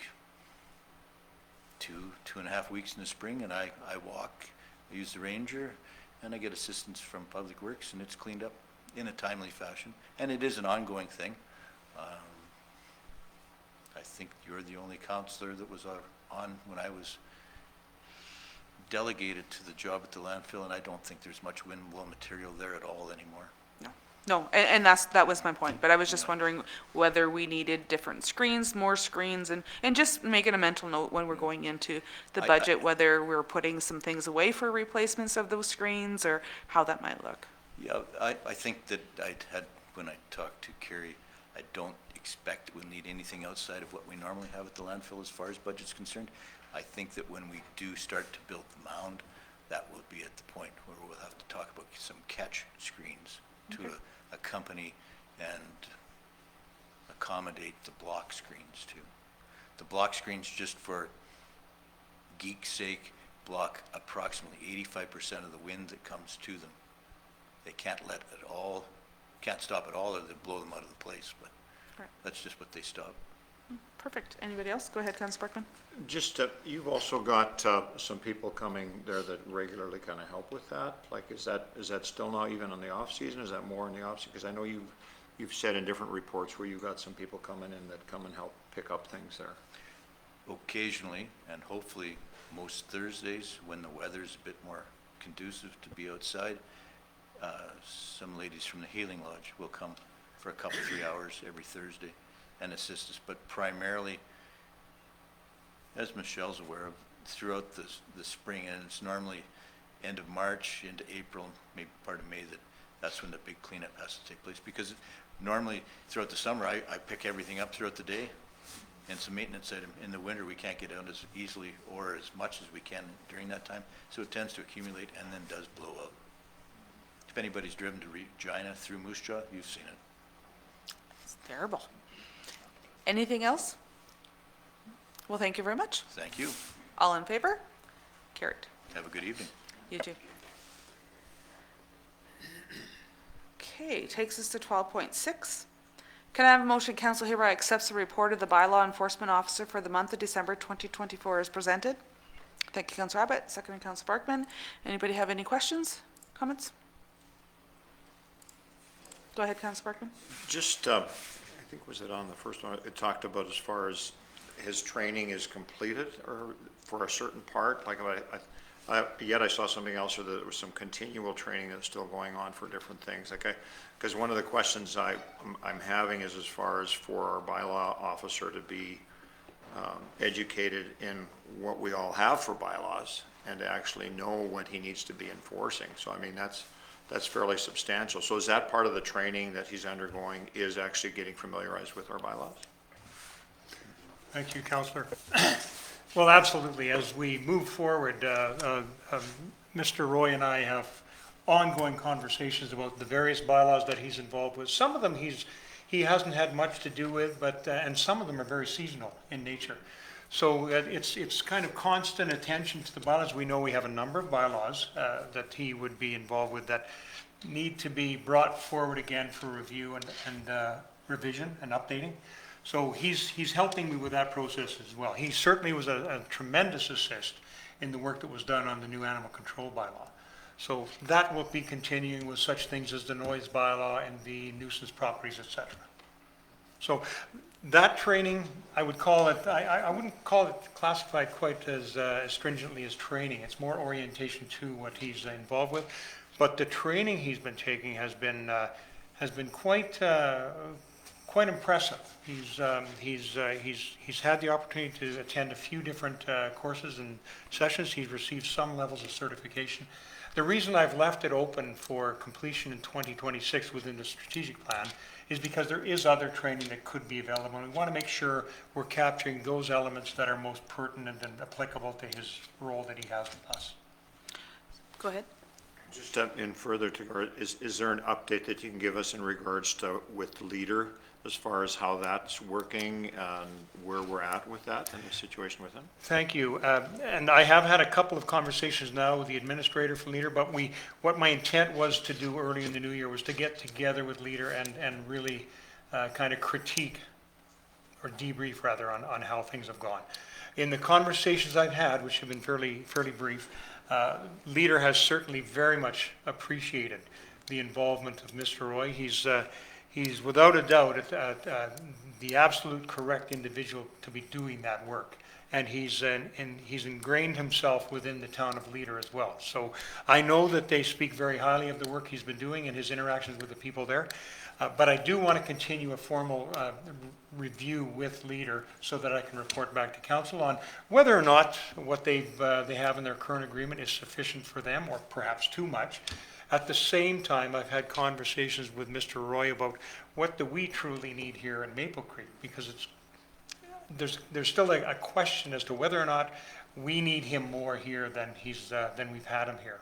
2.5 weeks in the spring, and I walk, I use the ranger, and I get assistance from Public Works, and it's cleaned up in a timely fashion. And it is an ongoing thing. I think you're the only counselor that was on when I was delegated to the job at the landfill, and I don't think there's much windblown material there at all anymore. No, and that was my point, but I was just wondering whether we needed different screens, more screens, and just making a mental note when we're going into the budget, whether we're putting some things away for replacements of those screens, or how that might look. Yeah, I think that when I talked to Carrie, I don't expect we'll need anything outside of what we normally have at the landfill as far as budget's concerned. I think that when we do start to build the mound, that will be at the point where we'll have to talk about some catch screens to accompany and accommodate the block screens too. The block screens, just for geek's sake, block approximately 85% of the wind that comes to them. They can't stop at all, or they blow them out of the place, but Right. that's just what they stop. Perfect. Anybody else? Go ahead, Councilor Bergman. Just, you've also got some people coming there that regularly kind of help with that. Like, is that still not even on the off-season? Is that more in the off-season? Because I know you've said in different reports where you've got some people coming in that come and help pick up things there. Occasionally, and hopefully most Thursdays, when the weather's a bit more conducive to be outside, some ladies from the Healing Lodge will come for a couple, 3 hours every Thursday and assist us. But primarily, as Michelle's aware of, throughout the spring, and it's normally end of March into April, maybe part of May, that's when the big cleanup has to take place. Because normally throughout the summer, I pick everything up throughout the day, and it's a maintenance item. In the winter, we can't get out as easily or as much as we can during that time, so it tends to accumulate and then does blow out. If anybody's driven to Regina through Moose Jaw, you've seen it. It's terrible. Anything else? Well, thank you very much. Thank you. All in favor? Carried. Have a good evening. You too. Okay, takes us to 12.6. Can I have a motion, council hereby accepts the report of the bylaw enforcement officer for the month of December 2024 as presented? Thank you, Councilor Abbott. Second, Councilor Barkman. Anybody have any questions, comments? Go ahead, Councilor Barkman. Just, I think, was it on the first one, it talked about as far as his training is completed, or for a certain part, like, yet I saw something else, or that there was some continual training that's still going on for different things, okay? Because one of the questions I'm having is as far as for our bylaw officer to be educated in what we all have for bylaws, and to actually know what he needs to be enforcing. So, I mean, that's that's fairly substantial. So is that part of the training that he's undergoing, is actually getting familiarized with our bylaws? Thank you, Counselor. Well, absolutely. As we move forward, Mr. Roy and I have ongoing conversations about the various bylaws that he's involved with. Some of them he hasn't had much to do with, but and some of them are very seasonal in nature. So it's kind of constant attention to the bylaws. We know we have a number of bylaws that he would be involved with that need to be brought forward again for review and revision and updating. So he's helping me with that process as well. He certainly was a tremendous assist in the work that was done on the new animal control bylaw. So that will be continuing with such things as the noise bylaw and the nuisance properties, et cetera. So that training, I would call it, I wouldn't call it classified quite as stringently as training. It's more orientation to what he's involved with. But the training he's been taking has been quite impressive. He's had the opportunity to attend a few different courses and sessions. He's received some levels of certification. The reason I've left it open for completion in 2026 within the strategic plan is because there is other training that could be available. And we want to make sure we're capturing those elements that are most pertinent and applicable to his role that he has with us. Go ahead. Just in further to, is there an update that you can give us in regards to with Leader, as far as how that's working and where we're at with that and the situation with him? Thank you. And I have had a couple of conversations now with the administrator for Leader, but what my intent was to do early in the new year was to get together with Leader and really kind of critique or debrief rather on how things have gone. In the conversations I've had, which have been fairly brief, Leader has certainly very much appreciated the involvement of Mr. Roy. He's without a doubt the absolute correct individual to be doing that work. And he's ingrained himself within the town of Leader as well. So I know that they speak very highly of the work he's been doing and his interactions with the people there. But I do want to continue a formal review with Leader so that I can report back to council on whether or not what they have in their current agreement is sufficient for them or perhaps too much. At the same time, I've had conversations with Mr. Roy about what do we truly need here in Maple Creek, because there's still a question as to whether or not we need him more here than we've had him here,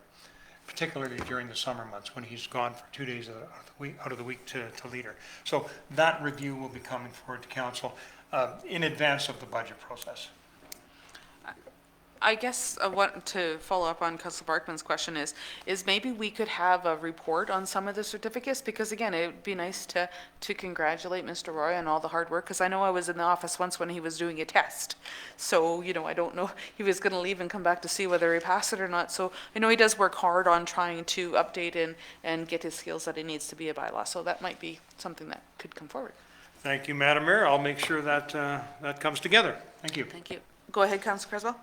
particularly during the summer months when he's gone for 2 days out of the week to Leader. So that review will be coming forward to council in advance of the budget process. I guess what to follow up on Councilor Barkman's question is maybe we could have a report on some of the certificates, because again, it would be nice to congratulate Mr. Roy on all the hard work, because I know I was in the office once when he was doing a test. So, I don't know, he was going to leave and come back to see whether he passed it or not. So I know he does work hard on trying to update and get his skills that he needs to be a bylaw. So that might be something that could come forward. Thank you, Madam Mayor. I'll make sure that that comes together. Thank you. Thank you. Go ahead, Councilor Creswell.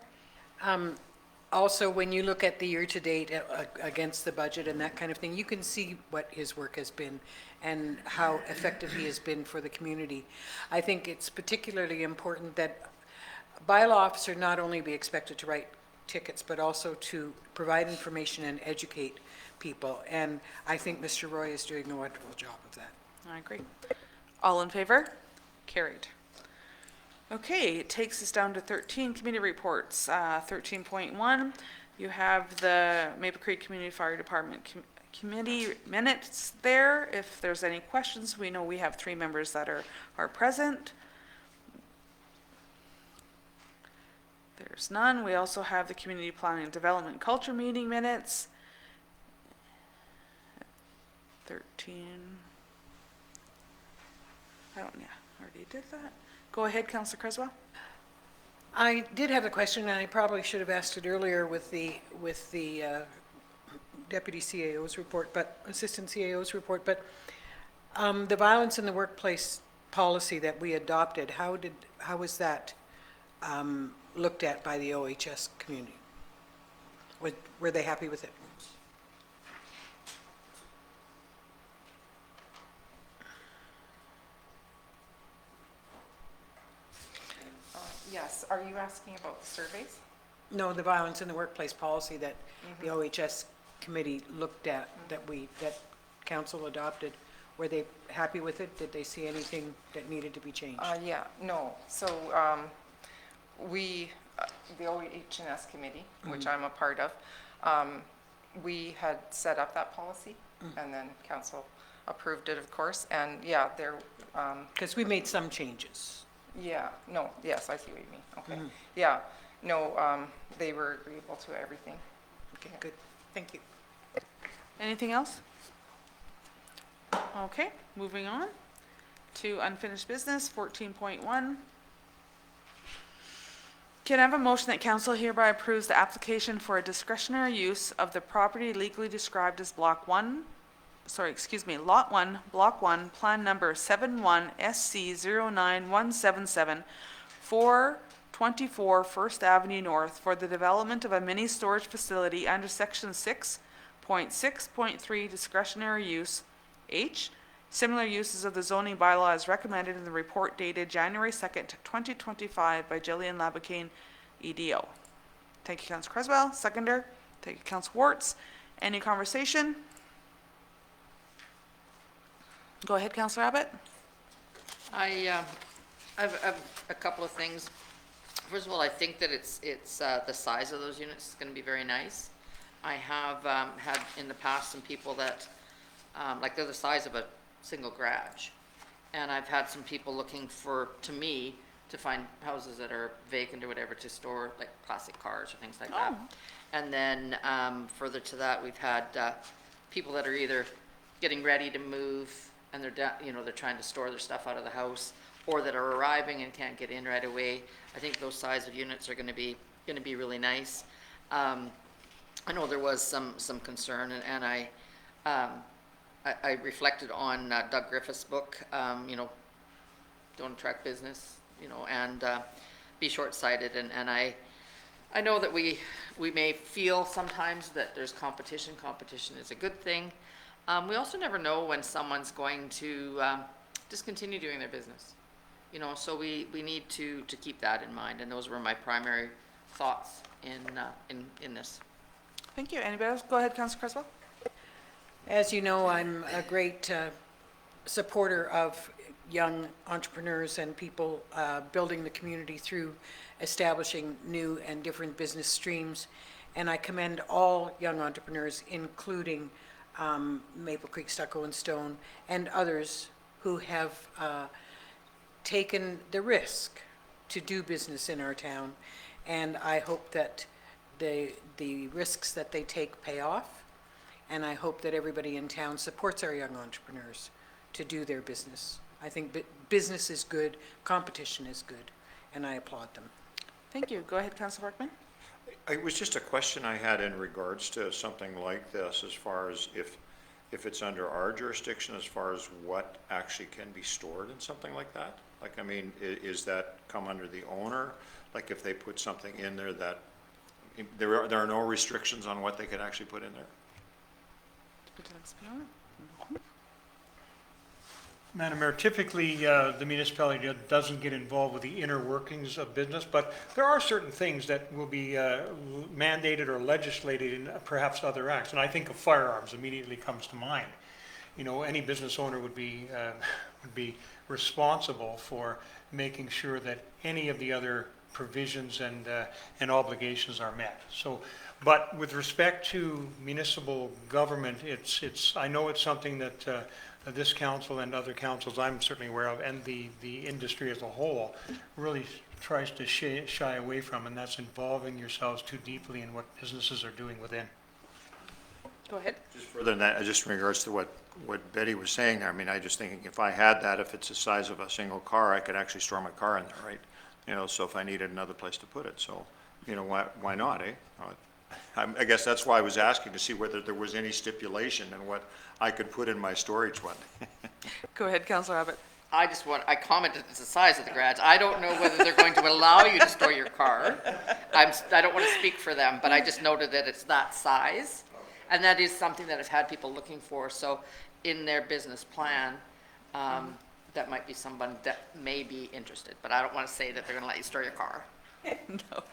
Also, when you look at the year-to-date against the budget and that kind of thing, you can see what his work has been and how effective he has been for the community. I think it's particularly important that a bylaw officer not only be expected to write tickets, but also to provide information and educate people. And I think Mr. Roy is doing a wonderful job of that. I agree. All in favor? Carried. Okay, it takes us down to 13 committee reports. 13.1, you have the Maple Creek Community Fire Department committee minutes there. If there's any questions, we know we have 3 members that are present. There's none. We also have the Community Planning and Development Culture meeting minutes. 13. I already did that. Go ahead, Councilor Creswell. I did have a question, and I probably should have asked it earlier with the Deputy CAO's report, but Assistant CAO's report, but the violence in the workplace policy that we adopted, how was that looked at by the OHS community? Were they happy with it? Yes, are you asking about the surveys? No, the violence in the workplace policy that the OHS committee looked at, that council adopted, were they happy with it? Did they see anything that needed to be changed? Yeah, no. So we, the OH&S committee, which I'm a part of, we had set up that policy, and then council approved it, of course. And yeah, there, Because we made some changes. yeah, no, yes, I see what you mean. Okay. Yeah, no, they were agreeable to everything. Okay, good. Thank you. Anything else? Okay, moving on to unfinished business, 14.1. Can I have a motion that council hereby approves the application for a discretionary use of the property legally described as Lot 1, Block 1, Plan Number 71SC09177, 424 First Avenue North for the development of a mini storage facility under Section 6.6.3 discretionary use H. Similar uses of the zoning bylaw as recommended in the report dated January 2nd, 2025 by Jillian Labacane, EDO. Thank you, Councillor Creswell. Seconder. Thank you, Councillor Warts. Any conversation? Go ahead, Councillor Abbott. I have a couple of things. First of all, I think that it's the size of those units is going to be very nice. I have had in the past some people that, like they're the size of a single garage. And I've had some people looking to find houses that are vacant or whatever to store like classic cars or things like that. And then further to that, we've had people that are either getting ready to move and they're trying to store their stuff out of the house, or that are arriving and can't get in right away. I think those size of units are going to be really nice. I know there was some concern, and I reflected on Doug Griffith's book, Don't Attract Business, and be short-sighted. And I know that we may feel sometimes that there's competition. Competition is a good thing. We also never know when someone's going to discontinue doing their business. So we need to keep that in mind. And those were my primary thoughts in this. Thank you. Anybody else? Go ahead, Councillor Creswell. As you know, I'm a great supporter of young entrepreneurs and people building the community through establishing new and different business streams. And I commend all young entrepreneurs, including Maple Creek Stucco and Stone and others who have taken the risk to do business in our town. And I hope that the risks that they take pay off. And I hope that everybody in town supports our young entrepreneurs to do their business. I think business is good, competition is good, and I applaud them. Thank you. Go ahead, Councillor Parkman. It was just a question I had in regards to something like this, as far as if it's under our jurisdiction, as far as what actually can be stored in something like that? Like, I mean, is that come under the owner? Like if they put something in there that, there are no restrictions on what they could actually put in there? Madam Mayor, typically, the municipality doesn't get involved with the inner workings of business, but there are certain things that will be mandated or legislated in perhaps other acts. And I think of firearms immediately comes to mind. Any business owner would be responsible for making sure that any of the other provisions and obligations are met. So, but with respect to municipal government, I know it's something that this council and other councils I'm certainly aware of, and the industry as a whole, really tries to shy away from, and that's involving yourselves too deeply in what businesses are doing within. Go ahead. Just further than that, just in regards to what Betty was saying, I mean, I just thinking if I had that, if it's the size of a single car, I could actually store my car in there, right? So if I needed another place to put it, so, why not, eh? I guess that's why I was asking to see whether there was any stipulation in what I could put in my storage one. Go ahead, Councillor Abbott. I commented it's the size of the garage. I don't know whether they're going to allow you to store your car. I don't want to speak for them, but I just noted that it's that size. And that is something that I've had people looking for. So in their business plan, that might be someone that may be interested, but I don't want to say that they're going to let you store your car. No.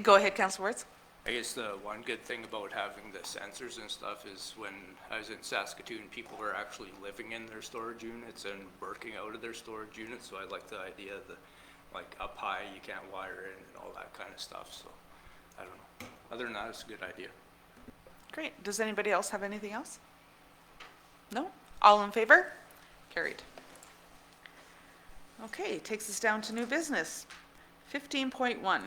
Go ahead, Councillor Wards. I guess the one good thing about having the sensors and stuff is when I was in Saskatoon, people were actually living in their storage units and working out of their storage units, so I like the idea of the, like up high, you can't wire in and all that kind of stuff, so, I don't know. Other than that, it's a good idea. Great. Does anybody else have anything else? No? All in favor? Carried. Okay, takes us down to new business. 15.1.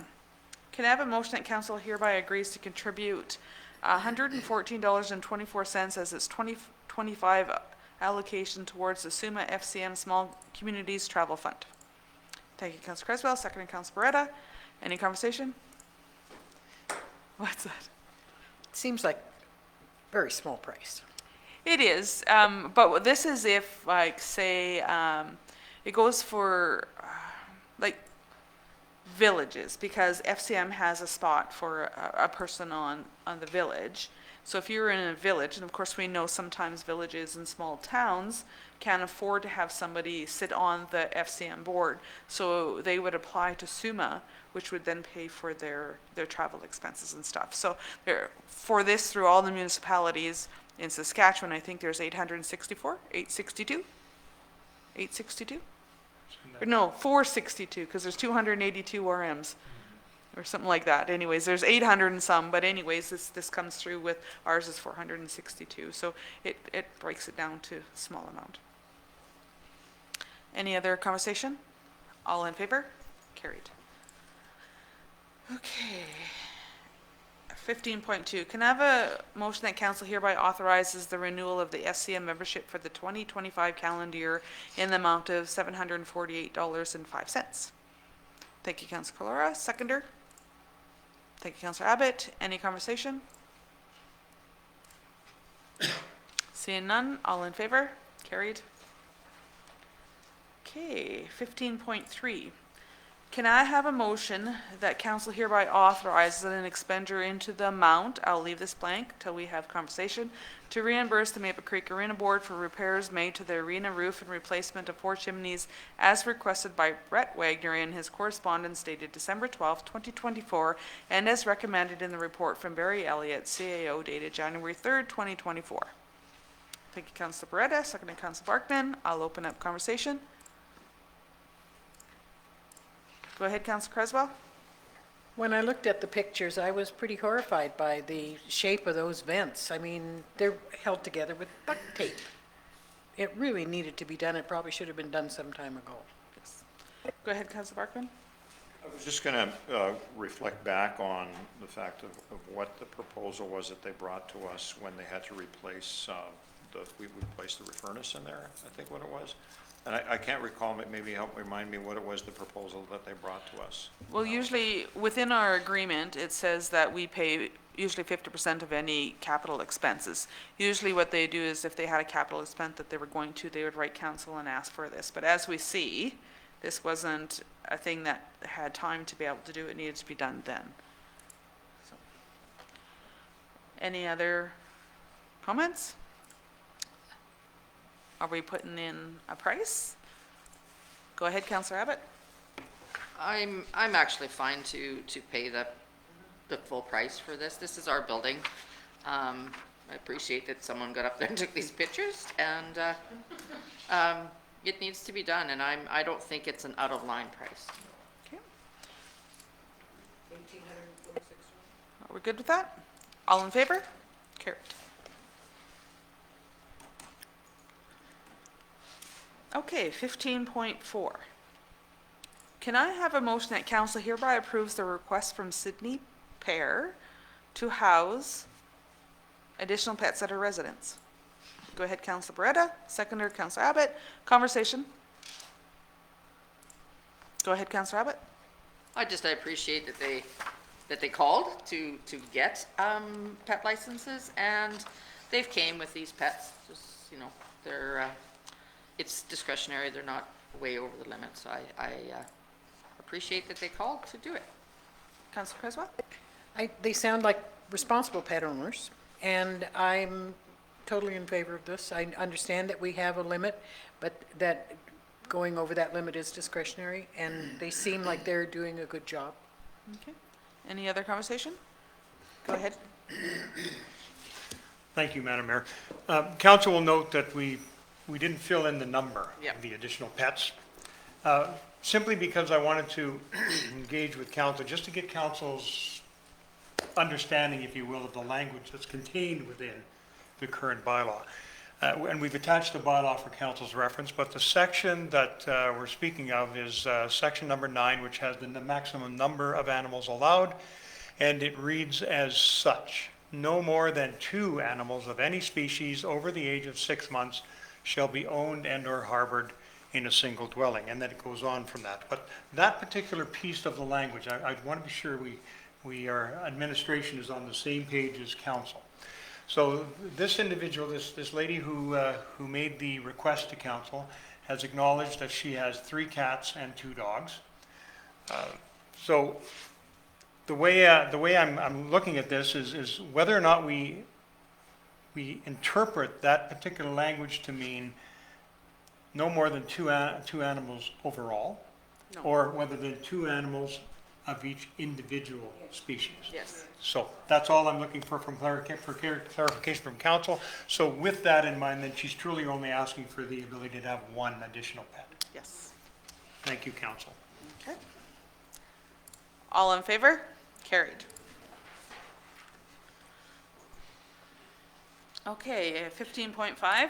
Can I have a motion that council hereby agrees to contribute $114.24 as its 2025 allocation towards the SUMA FCM Small Communities Travel Fund? Thank you, Councilor Creswell. Second, Councilor Beretta. Any conversation? What's that? Seems like very small price. It is, but this is if, like, say, it goes for, like, villages, because FCM has a spot for a person on the village. So if you're in a village, and of course we know sometimes villages and small towns can't afford to have somebody sit on the FCM board, so they would apply to SUMA, which would then pay for their travel expenses and stuff. So there, for this, through all the municipalities in Saskatchewan, I think there's 862? Or no, 462, because there's 282 RMs, or something like that. Anyways, there's 800 and some, but anyways, this comes through with, ours is 462, so it breaks it down to a small amount. Any other conversation? All in favor? Carried. Okay. 15.2, can I have a motion that council hereby authorizes the renewal of the FCM membership for the 2025 calendar year in the amount of $748.05? Thank you, Councilor Colora. Seconder? Thank you, Councilor Abbott. Any conversation? Seeing none, all in favor? Carried. Okay, 15.3. Can I have a motion that council hereby authorizes an expenditure into the amount, I'll leave this blank till we have conversation, to reimburse the Maple Creek Arena Board for repairs made to the arena roof and replacement of 4 chimneys as requested by Brett Wagner in his correspondence dated December 12, 2024, and as recommended in the report from Barry Elliott, CAO, dated January 3rd, 2024. Thank you, Councilor Beretta. Seconded, Councilor Barkman. I'll open up conversation. Go ahead, Councilor Creswell. When I looked at the pictures, I was pretty horrified by the shape of those vents. I mean, they're held together with duct tape. It really needed to be done. It probably should have been done some time ago. Go ahead, Councilor Barkman. I was just going to reflect back on the fact of what the proposal was that they brought to us when they had to replace we placed the furnace in there, I think what it was. And I can't recall, maybe help remind me what it was, the proposal that they brought to us. Well, usually within our agreement, it says that we pay usually 50% of any capital expenses. Usually what they do is if they had a capital expense that they were going to, they would write council and ask for this. But as we see, this wasn't a thing that had time to be able to do. It needed to be done then. So. Any other comments? Are we putting in a price? Go ahead, Councilor Abbott. I'm actually fine to pay the full price for this. This is our building. I appreciate that someone got up there and took these pictures, and it needs to be done, and I don't think it's an out of line price. Okay. Are we good with that? All in favor? Carried. Okay, 15.4. Can I have a motion that council hereby approves the request from Sydney Pear to house additional pets at her residence? Go ahead, Councilor Beretta. Seconder, Councilor Abbott. Conversation. Go ahead, Councilor Abbott. I appreciate that they called to get pet licenses, and they've came with these pets. Just, you know, they're it's discretionary. They're not way over the limit, so I appreciate that they called to do it. Councilor Creswell. They sound like responsible pet owners, and I'm totally in favor of this. I understand that we have a limit, but that going over that limit is discretionary, and they seem like they're doing a good job. Okay. Any other conversation? Go ahead. Thank you, Madam Mayor. Council will note that we didn't fill in the number Yep. of the additional pets, simply because I wanted to engage with council, just to get council's understanding, if you will, of the language that's contained within the current bylaw. And we've attached the bylaw for council's reference, but the section that we're speaking of is section number 9, which has the maximum number of animals allowed, and it reads as such: no more than 2 animals of any species over the age of 6 months shall be owned and/or harbored in a single dwelling, and then it goes on from that. But that particular piece of the language, I want to be sure our administration is on the same page as council. So this individual, this lady who made the request to council, has acknowledged that she has 3 cats and 2 dogs. So the way I'm looking at this is whether or not we interpret that particular language to mean no more than two animals overall, or whether they're 2 animals of each individual species. Yes. So that's all I'm looking for clarification from council. So with that in mind, then she's truly only asking for the ability to have 1 additional pet. Yes. Thank you, council. Okay. All in favor? Carried. Okay, 15.5.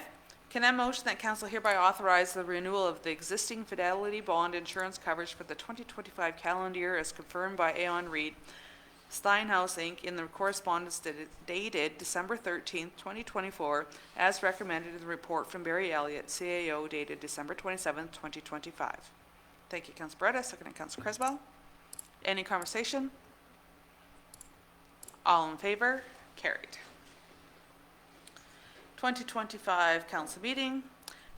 Can I motion that council hereby authorize the renewal of the existing Fidelity Bond insurance coverage for the 2025 calendar year as confirmed by Aon Reed Steinhaus, Inc. in the correspondence dated December 13th, 2024, as recommended in the report from Barry Elliott, CAO, dated December 27th, 2025. Thank you, Councilor Beretta. Second, Councilor Creswell. Any conversation? All in favor? Carried. 2025 council meeting.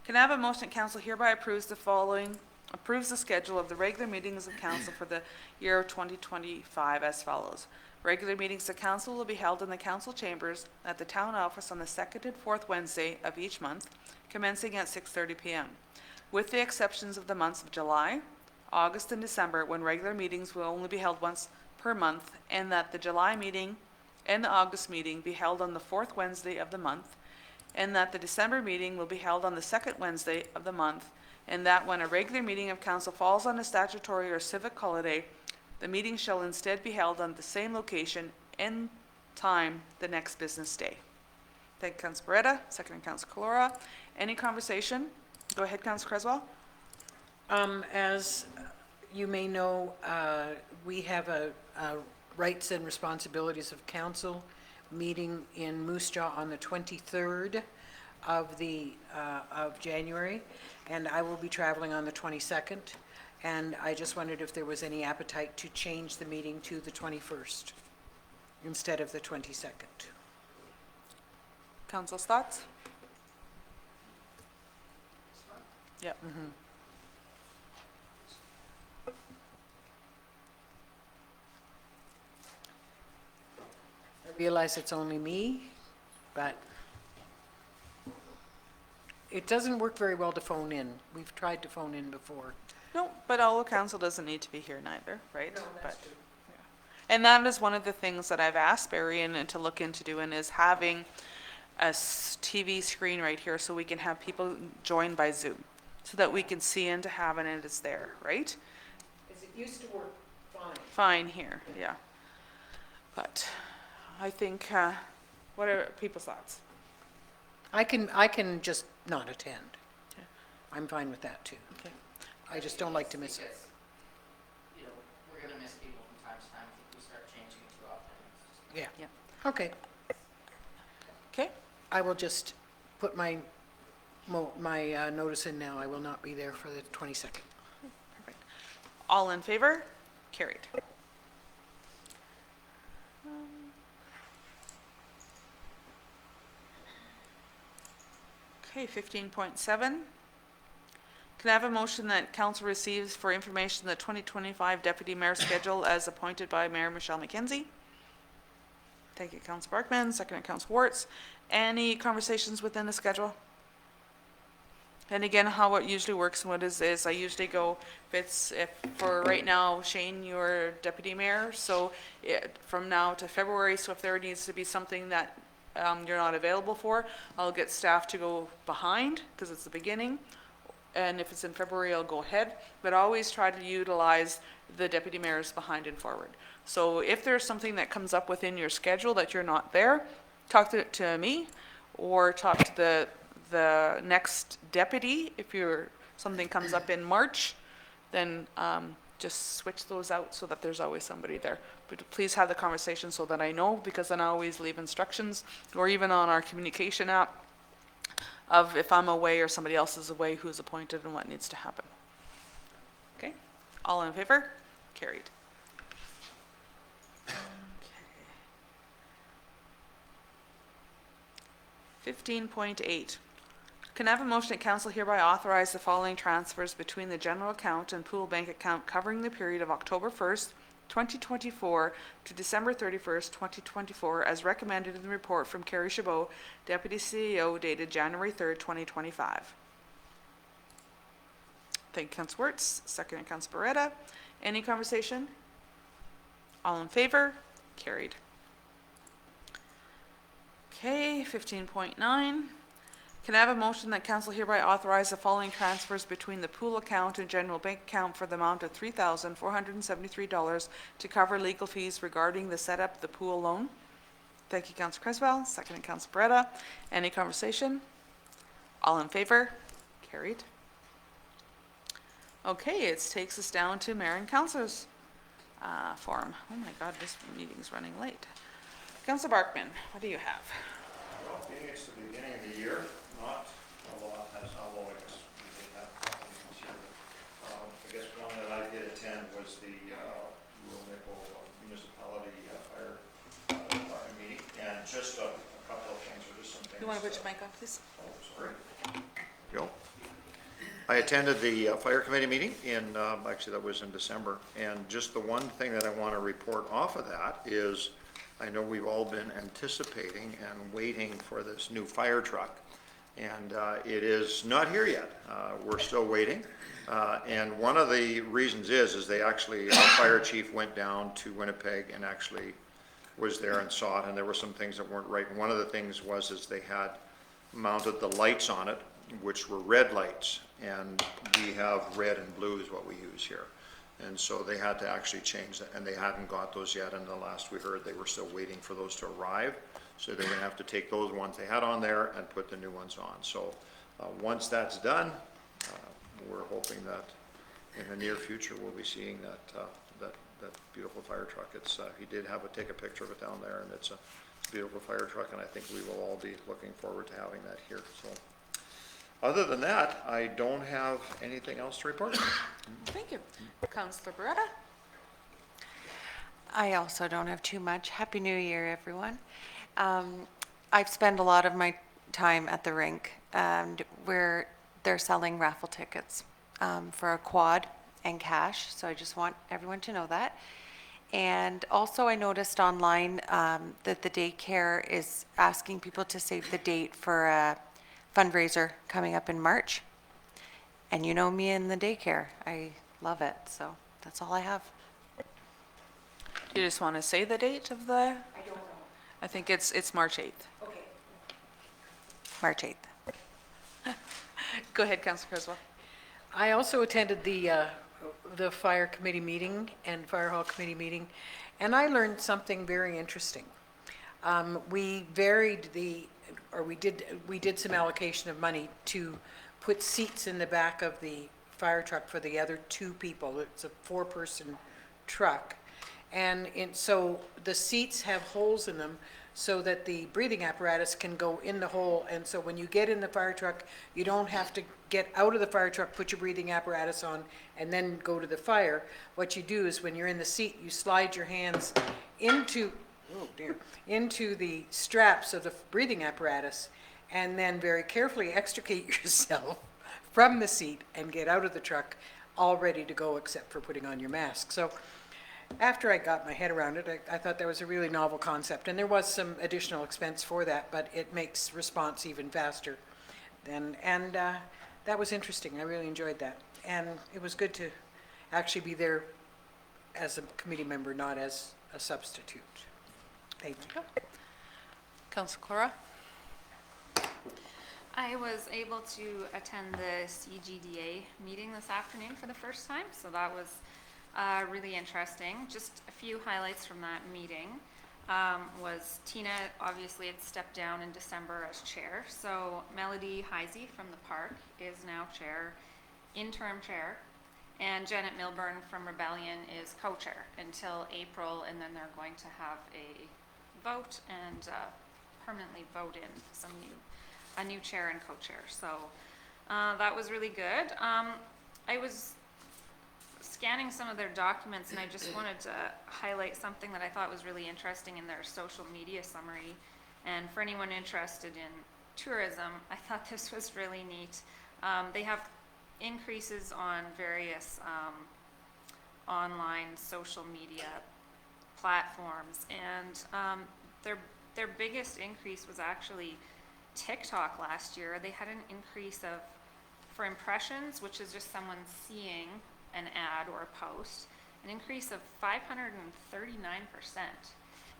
Can I have a motion that council hereby approves the schedule of the regular meetings of council for the year of 2025 as follows. Regular meetings of council will be held in the council chambers at the town office on the 2nd and 4th Wednesday of each month, commencing at 6:30 p.m., with the exceptions of the months of July, August, and December, when regular meetings will only be held once per month, and that the July meeting and the August meeting be held on the 4th Wednesday of the month, and that the December meeting will be held on the 2nd Wednesday of the month, and that when a regular meeting of council falls on a statutory or civic holiday, the meeting shall instead be held on the same location and time the next business day. Thank you, Councilor Beretta. Second, Councilor Calora. Any conversation? Go ahead, Councilor Creswell. As you may know, we have a rights and responsibilities of council meeting in Moose Jaw on the 23rd of January, and I will be traveling on the 22nd, and I just wondered if there was any appetite to change the meeting to the 21st instead of the 22nd. Council's thoughts? Yep. I realize it's only me, but it doesn't work very well to phone in. We've tried to phone in before. No, but all of council doesn't need to be here neither, right? But- yeah. And that is one of the things that I've asked Barry and to look into doing is having a TV screen right here so we can have people join by Zoom, so that we can see into having it as there, right? Because it used to work fine. Fine here, yeah. But I think, what are people's thoughts? I can just not attend. Okay. I'm fine with that too. Okay. I just don't like to miss it. You know, we're gonna miss people from time to time if we start changing it too often. Yeah. Yeah. Okay. Okay, I will just put my notice in now. I will not be there for the 22nd. perfect. All in favor? Carried. Okay, 15.7. Can I have a motion that council receives for information the 2025 deputy mayor schedule as appointed by Mayor Michelle McKenzie? Thank you, Councilor Barkman. Second, Councilor Wartz. Any conversations within the schedule? And again, how it usually works and what is I usually go, if for right now, Shane, you're deputy mayor, so from now to February, so if there needs to be something that you're not available for, I'll get staff to go behind, because it's the beginning. And if it's in February, I'll go ahead, but always try to utilize the deputy mayors behind and forward. So if there's something that comes up within your schedule that you're not there, talk to me, or talk to the next deputy. If something comes up in March, then just switch those out so that there's always somebody there. But please have the conversation so that I know, because then I always leave instructions, or even on our communication app, of if I'm away or somebody else is away, who's appointed and what needs to happen. Okay, all in favor? Carried. 15.8. Can I have a motion that council hereby authorize the following transfers between the general account and pool bank account covering the period of October 1st, 2024 to December 31st, 2024, as recommended in the report from Carrie Chabot, Deputy CEO, dated January 3rd, 2025. Thank you, Councilor Wirtz. Second, Councilor Beretta. Any conversation? All in favor? Carried. Okay, 15.9. Can I have a motion that council hereby authorize the following transfers between the pool account and general bank account for the amount of $3,473 to cover legal fees regarding the setup of the pool loan? Thank you, Councilor Creswell. Second, Councilor Beretta. Any conversation? All in favor? Carried. Okay, it takes us down to mayor and councilors forum. Oh my God, this meeting's running late. Councilor Barkman, what do you have? Well, being it's the beginning of the year, not a lot has, although I guess we did have a couple of things here. I guess one that I did attend was the Rural Nickel Municipality Fire Department meeting, and just a couple of things, or just some things. You want to put your mic on, please? Oh, sorry. Go. I attended the fire committee meeting in, actually that was in December, and just the one thing that I want to report off of that is I know we've all been anticipating and waiting for this new fire truck, and it is not here yet. We're still waiting, and one of the reasons is they actually, our fire chief went down to Winnipeg and actually was there and saw it, and there were some things that weren't right. And one of the things was they had mounted the lights on it, which were red lights, and we have red and blue is what we use here. And so they had to actually change that, and they hadn't got those yet, and the last we heard, they were still waiting for those to arrive. So they're gonna have to take those ones they had on there and put the new ones on. So once that's done, we're hoping that in the near future, we'll be seeing that beautiful fire truck. It's, he did take a picture of it down there, and it's a beautiful fire truck, and I think we will all be looking forward to having that here, so. Other than that, I don't have anything else to report. Thank you. Councilor Beretta? I also don't have too much. Happy New Year, everyone. I've spent a lot of my time at the rink, and where they're selling raffle tickets for a quad and cash, so I just want everyone to know that. And also I noticed online that the daycare is asking people to save the date for a fundraiser coming up in March. And you know me and the daycare, I love it, so that's all I have. You just want to say the date of the? I don't know. I think it's March 8th. Okay. March 8th. Go ahead, Councilor Creswell. I also attended the fire committee meeting and fire hall committee meeting, and I learned something very interesting. We did some allocation of money to put seats in the back of the fire truck for the other two people. It's a 4-person truck. And so the seats have holes in them so that the breathing apparatus can go in the hole. And so when you get in the fire truck, you don't have to get out of the fire truck, put your breathing apparatus on, and then go to the fire. What you do is when you're in the seat, you slide your hands into the straps of the breathing apparatus, and then very carefully extricate yourself from the seat and get out of the truck, all ready to go except for putting on your mask. So after I got my head around it, I thought that was a really novel concept, and there was some additional expense for that, but it makes response even faster. And that was interesting. I really enjoyed that. And it was good to actually be there as a committee member, not as a substitute. Thank you. Council Clara? I was able to attend the CGDA meeting this afternoon for the first time, so that was really interesting. Just a few highlights from that meeting was Tina obviously had stepped down in December as chair, so Melody Heisey from the park is now chair, interim chair, and Janet Milburn from Rebellion is co-chair until April, and then they're going to have a vote and permanently vote in a new chair and co-chair. So that was really good. I was scanning some of their documents, and I just wanted to highlight something that I thought was really interesting in their social media summary. And for anyone interested in tourism, I thought this was really neat. They have increases on various online social media platforms, and their biggest increase was actually TikTok last year. They had an increase for impressions, which is just someone seeing an ad or a post, an increase of 539%.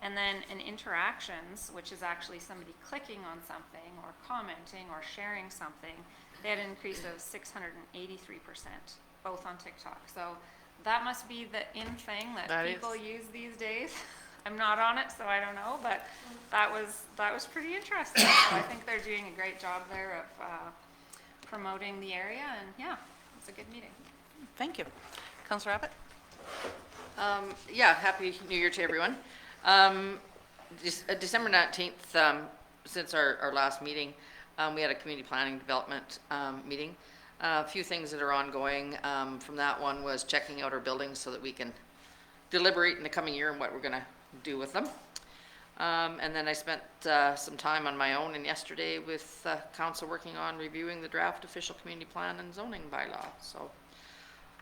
And then in interactions, which is actually somebody clicking on something or commenting or sharing something, they had an increase of 683%, both on TikTok. So that must be the in thing that people use these days. I'm not on it, so I don't know, but that was pretty interesting. So I think they're doing a great job there of promoting the area, and yeah, it's a good meeting. Thank you. Councilor Abbott? Yeah, happy New Year to everyone. December 19th, since our last meeting, we had a community planning development meeting. A few things that are ongoing from that one was checking out our buildings so that we can deliberate in the coming year and what we're going to do with them. And then I spent some time on my own and yesterday with council working on reviewing the draft official community plan and zoning bylaw. So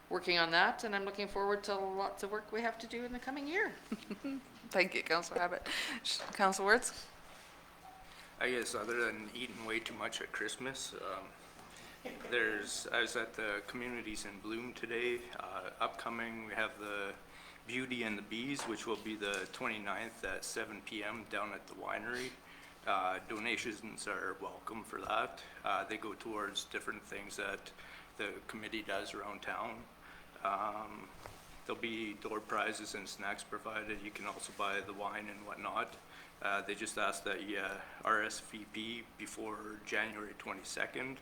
working on that, and I'm looking forward to lots of work we have to do in the coming year. Thank you, Councilor Abbott. Council Wirtz? I guess other than eating way too much at Christmas, I was at the Communities in Bloom today. Upcoming, we have the Beauty and the Bees, which will be the 29th at 7 p.m. down at the winery. Donations are welcome for that. They go towards different things that the committee does around town. There'll be door prizes and snacks provided. You can also buy the wine and whatnot. They just ask that you RSVP before January 22nd.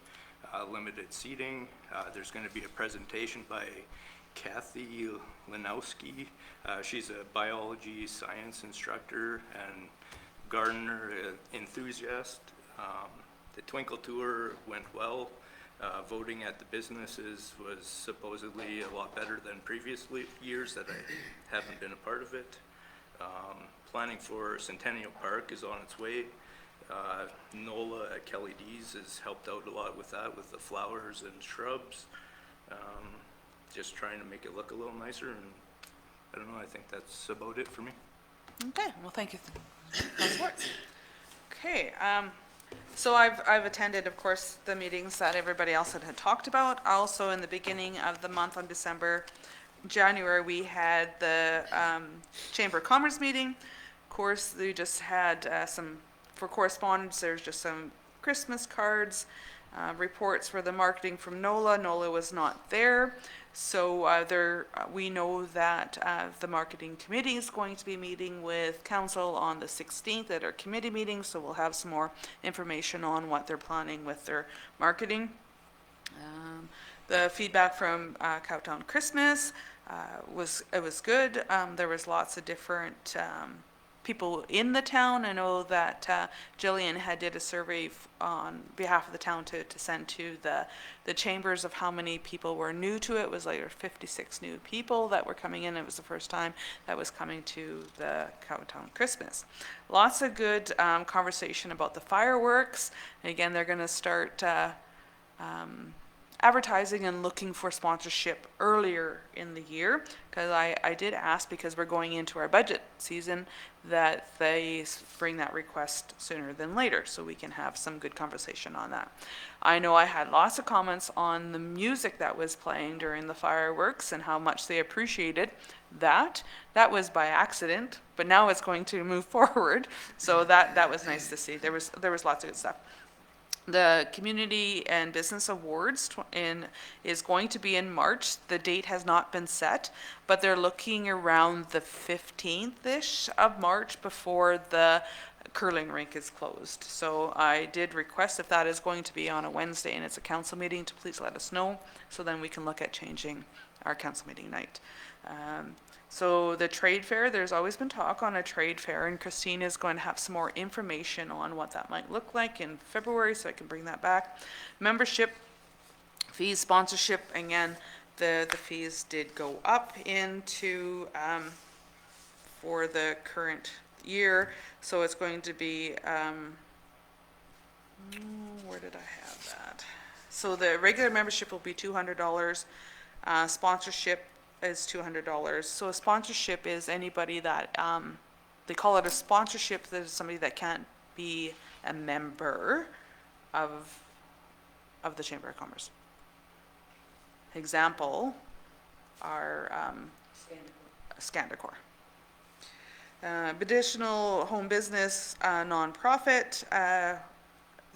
Limited seating. There's going to be a presentation by Kathy Lanowski. She's a biology science instructor and gardener enthusiast. The Twinkle Tour went well. Voting at the businesses was supposedly a lot better than previous years that I haven't been a part of it. Planning for Centennial Park is on its way. NOLA at Kelly D's has helped out a lot with that, with the flowers and shrubs. Just trying to make it look a little nicer, and I don't know, I think that's about it for me. Okay, well, thank you, Councilor Wirtz. Okay, so I've attended, of course, the meetings that everybody else had talked about. Also, in the beginning of the month on January, we had the Chamber of Commerce meeting. Of course, they just had for correspondence, there's just some Christmas cards, reports for the marketing from NOLA. NOLA was not there. So we know that the marketing committee is going to be meeting with council on the 16th at our committee meeting, so we'll have some more information on what they're planning with their marketing. The feedback from Cowtown Christmas was good. There was lots of different people in the town. I know that Jillian did a survey on behalf of the town to send to the chambers of how many people were new to it. It was like 56 new people that were coming in. It was the first time that was coming to the Cowtown Christmas. Lots of good conversation about the fireworks. And again, they're going to start advertising and looking for sponsorship earlier in the year, because I did ask, because we're going into our budget season, that they bring that request sooner than later, so we can have some good conversation on that. I know I had lots of comments on the music that was playing during the fireworks and how much they appreciated that. That was by accident, but now it's going to move forward, so that was nice to see. There was lots of good stuff. The Community and Business Awards is going to be in March. The date has not been set, but they're looking around the 15th-ish of March before the curling rink is closed. So I did request, if that is going to be on a Wednesday and it's a council meeting, to please let us know, so then we can look at changing our council meeting night. So the trade fair, there's always been talk on a trade fair, and Christine is going to have some more information on what that might look like in February, so I can bring that back. Membership fees, sponsorship, again, the fees did go up into, for the current year, so it's going to be, where did I have that? So the regular membership will be $200, sponsorship is $200. So a sponsorship is anybody that, they call it a sponsorship, that is somebody that can't be a member of the Chamber of Commerce. Example are Scandicor. Additional home business nonprofit,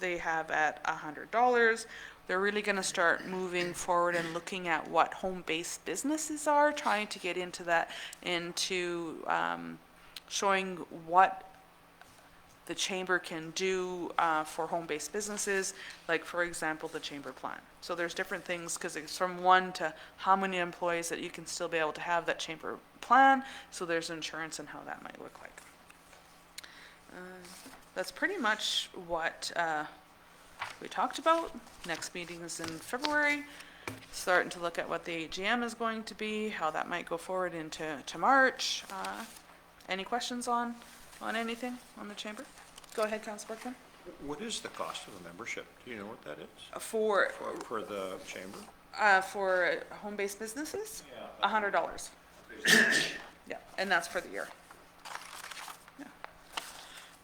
they have at $100. They're really going to start moving forward and looking at what home-based businesses are, trying to get into that, into showing what the chamber can do for home-based businesses, like, for example, the chamber plan. So there's different things, because it's from 1 to how many employees that you can still be able to have that chamber plan, so there's insurance and how that might look like. That's pretty much what we talked about. Next meeting is in February. Starting to look at what the AGM is going to be, how that might go forward into March. Any questions on anything on the chamber? Go ahead, Councilor Berkman. What is the cost of a membership? Do you know what that is? For the chamber? for home-based businesses? Yeah. $100. Yeah, and that's for the year. Yeah.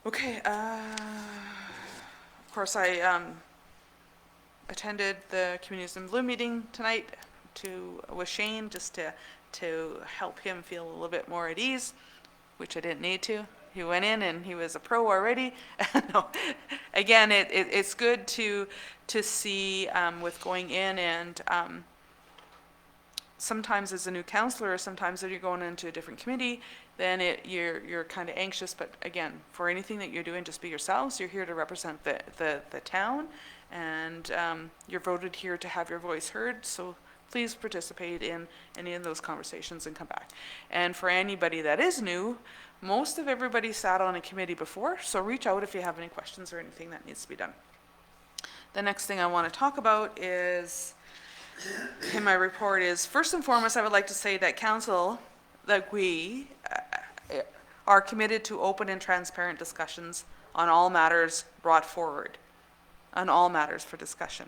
Okay, of course, I attended the Communities in Bloom meeting tonight with Shane, just to help him feel a little bit more at ease, which I didn't need to. He went in and he was a pro already. No. Again, it's good to see with going in, and sometimes as a new counselor, or sometimes if you're going into a different committee, then you're kind of anxious. But again, for anything that you're doing, just be yourselves. You're here to represent the town, and you're voted here to have your voice heard. So please participate in any of those conversations and come back. And for anybody that is new, most of everybody sat on a committee before, so reach out if you have any questions or anything that needs to be done. The next thing I want to talk about is, in my report, is first and foremost, I would like to say that council, that we are committed to open and transparent discussions on all matters brought forward, on all matters for discussion.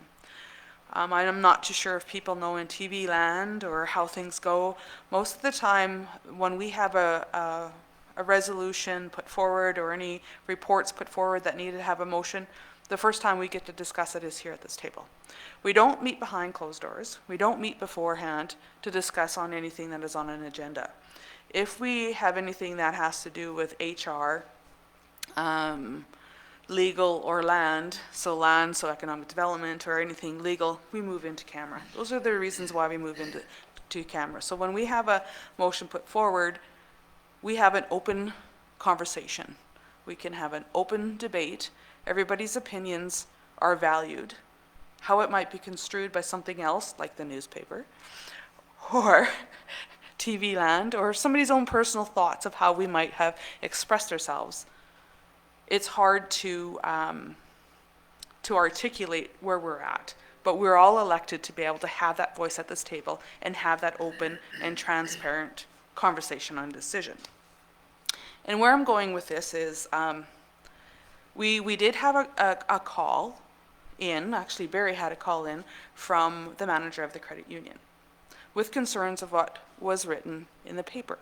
I'm not too sure if people know in TV land or how things go. Most of the time, when we have a resolution put forward or any reports put forward that need to have a motion, the first time we get to discuss it is here at this table. We don't meet behind closed doors. We don't meet beforehand to discuss on anything that is on an agenda. If we have anything that has to do with HR, legal, or land, so economic development, or anything legal, we move into camera. Those are the reasons why we move into camera. So when we have a motion put forward, we have an open conversation. We can have an open debate. Everybody's opinions are valued. How it might be construed by something else, like the newspaper, or TV land, or somebody's own personal thoughts of how we might have expressed ourselves. It's hard to articulate where we're at, but we're all elected to be able to have that voice at this table and have that open and transparent conversation on decision. And where I'm going with this is, we did have a call in, actually Barry had a call in from the manager of the credit union with concerns of what was written in the paper.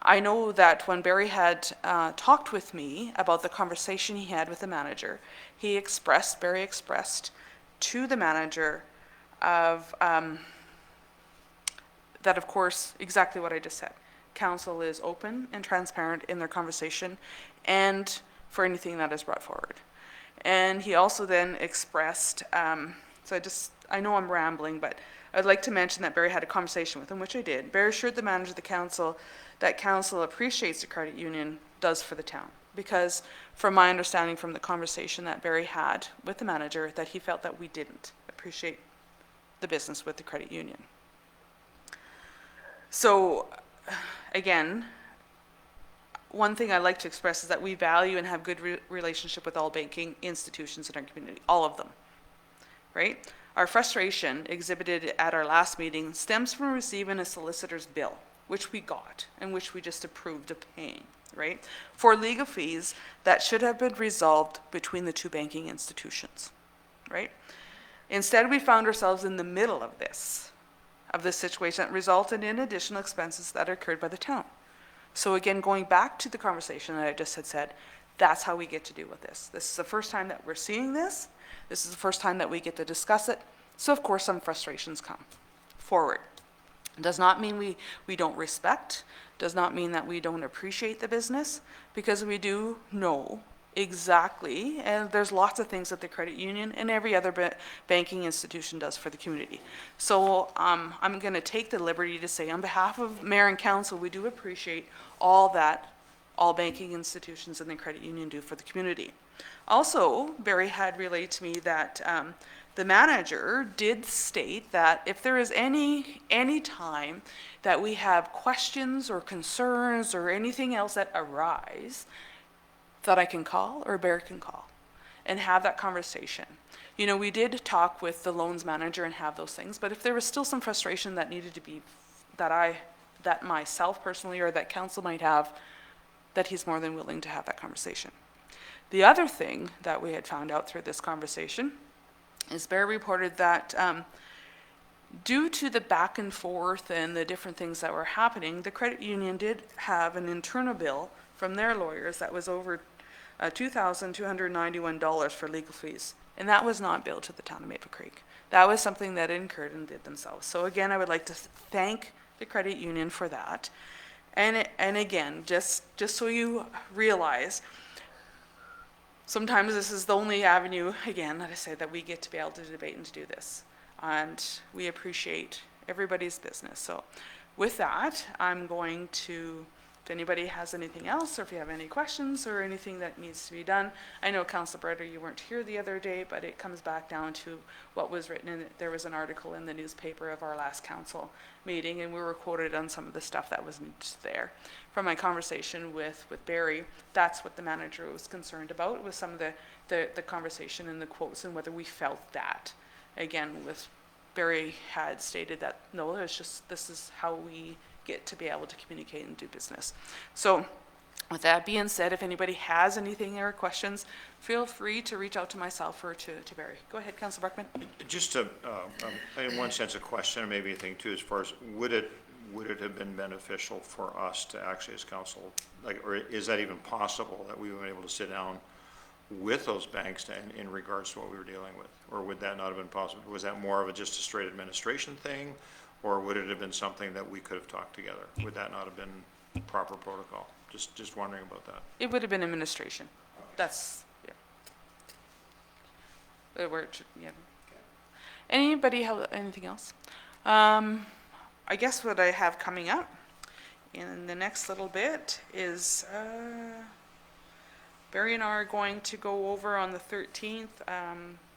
I know that when Barry had talked with me about the conversation he had with the manager, Barry expressed to the manager of, that of course, exactly what I just said. Council is open and transparent in their conversation and for anything that is brought forward. And he also then expressed, I know I'm rambling, but I'd like to mention that Barry had a conversation with him, which I did. Barry assured the manager of the council that council appreciates the credit union does for the town. Because from my understanding from the conversation that Barry had with the manager, that he felt that we didn't appreciate the business with the credit union. So, again, one thing I'd like to express is that we value and have good relationship with all banking institutions in our community, all of them, right? Our frustration exhibited at our last meeting stems from receiving a solicitor's bill, which we got and which we just approved of paying, right? For legal fees that should have been resolved between the two banking institutions, right? Instead, we found ourselves in the middle of this situation that resulted in additional expenses that occurred by the town. So again, going back to the conversation that I just had said, that's how we get to deal with this. This is the first time that we're seeing this. This is the first time that we get to discuss it. So of course, some frustrations come forward. It does not mean we don't respect, does not mean that we don't appreciate the business, because we do know exactly, and there's lots of things that the credit union and every other banking institution does for the community. So I'm going to take the liberty to say on behalf of Mayor and Council, we do appreciate all that all banking institutions and the credit union do for the community. Also, Barry had relayed to me that the manager did state that if there is any time that we have questions or concerns or anything else that arise, that I can call or Barry can call and have that conversation. You know, we did talk with the loans manager and have those things, but if there was still some frustration that needed to be, that myself personally or that council might have, that he's more than willing to have that conversation. The other thing that we had found out through this conversation is Barry reported that due to the back and forth and the different things that were happening, the credit union did have an internal bill from their lawyers that was over $2,291 for legal fees. And that was not billed to the town of Maple Creek. That was something that incurred and did themselves. So again, I would like to thank the credit union for that. And again, just so you realize, sometimes this is the only avenue, again, that I say that we get to be able to debate and to do this. And we appreciate everybody's business. So with that, I'm going to, if anybody has anything else, or if you have any questions or anything that needs to be done. I know, Councilor Breder, you weren't here the other day, but it comes back down to what was written in it. There was an article in the newspaper of our last council meeting, and we were quoted on some of the stuff that was there. From my conversation with Barry, that's what the manager was concerned about, was some of the conversation and the quotes and whether we felt that. Again, with Barry had stated that, no, it's just, this is how we get to be able to communicate and do business. So with that being said, if anybody has anything or questions, feel free to reach out to myself or to Barry. Go ahead, Councilor Buckman. Just to, in one sense, a question, and maybe a thing too, as far as, would it have been beneficial for us to actually, as council, like, or is that even possible that we were able to sit down with those banks in regards to what we were dealing with? Or would that not have been possible? Was that more of just a straight administration thing? Or would it have been something that we could have talked together? Would that not have been proper protocol? Just wondering about that. It would have been administration. That's, yeah. Yeah. Anybody have anything else? I guess what I have coming up in the next little bit is Barry and I are going to go over on the 13th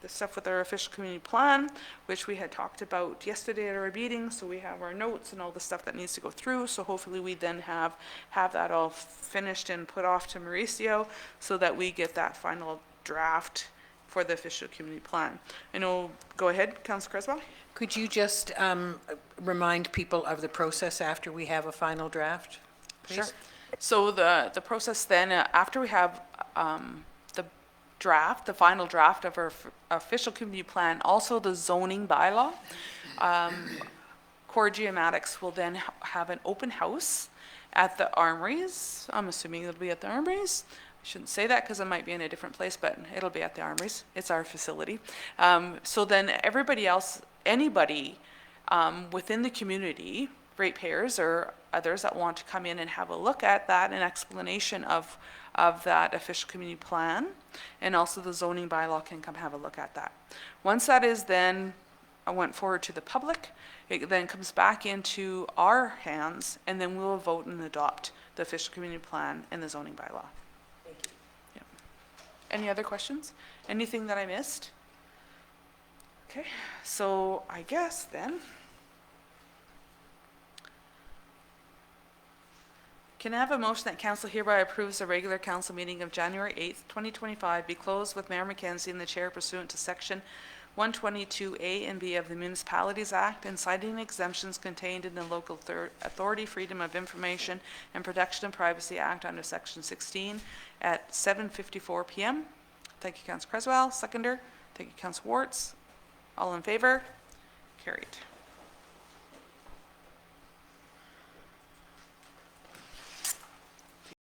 the stuff with our official community plan, which we had talked about yesterday at our meeting. So we have our notes and all the stuff that needs to go through. So hopefully we then have that all finished and put off to Mauricio so that we get that final draft for the official community plan. I know, go ahead, Councilor Creswell. Could you just remind people of the process after we have a final draft, please? Sure. So the process then, after we have draft, the final draft of our official community plan, also the zoning bylaw. Core Geomatics will then have an open house at the Armories. I'm assuming it'll be at the Armories. I shouldn't say that because it might be in a different place, but it'll be at the Armories. It's our facility. So then everybody else, anybody within the community, ratepayers or others that want to come in and have a look at that, an explanation of that official community plan, and also the zoning bylaw can come have a look at that. Once that is then went forward to the public, it then comes back into our hands, and then we will vote and adopt the official community plan and the zoning bylaw. Thank you. Yep. Any other questions? Anything that I missed? Okay, so I guess then, can I have a motion that council hereby approves the regular council meeting of January 8th, 2025 be closed with Mayor McKenzie in the chair pursuant to section 122A and B of the Municipalities Act and citing exemptions contained in the Local Authority Freedom of Information and Protection of Privacy Act under section 16 at 7:54 p.m. Thank you, Councilor Creswell. Seconder. Thank you, Councilor Warts. All in favor? Carried.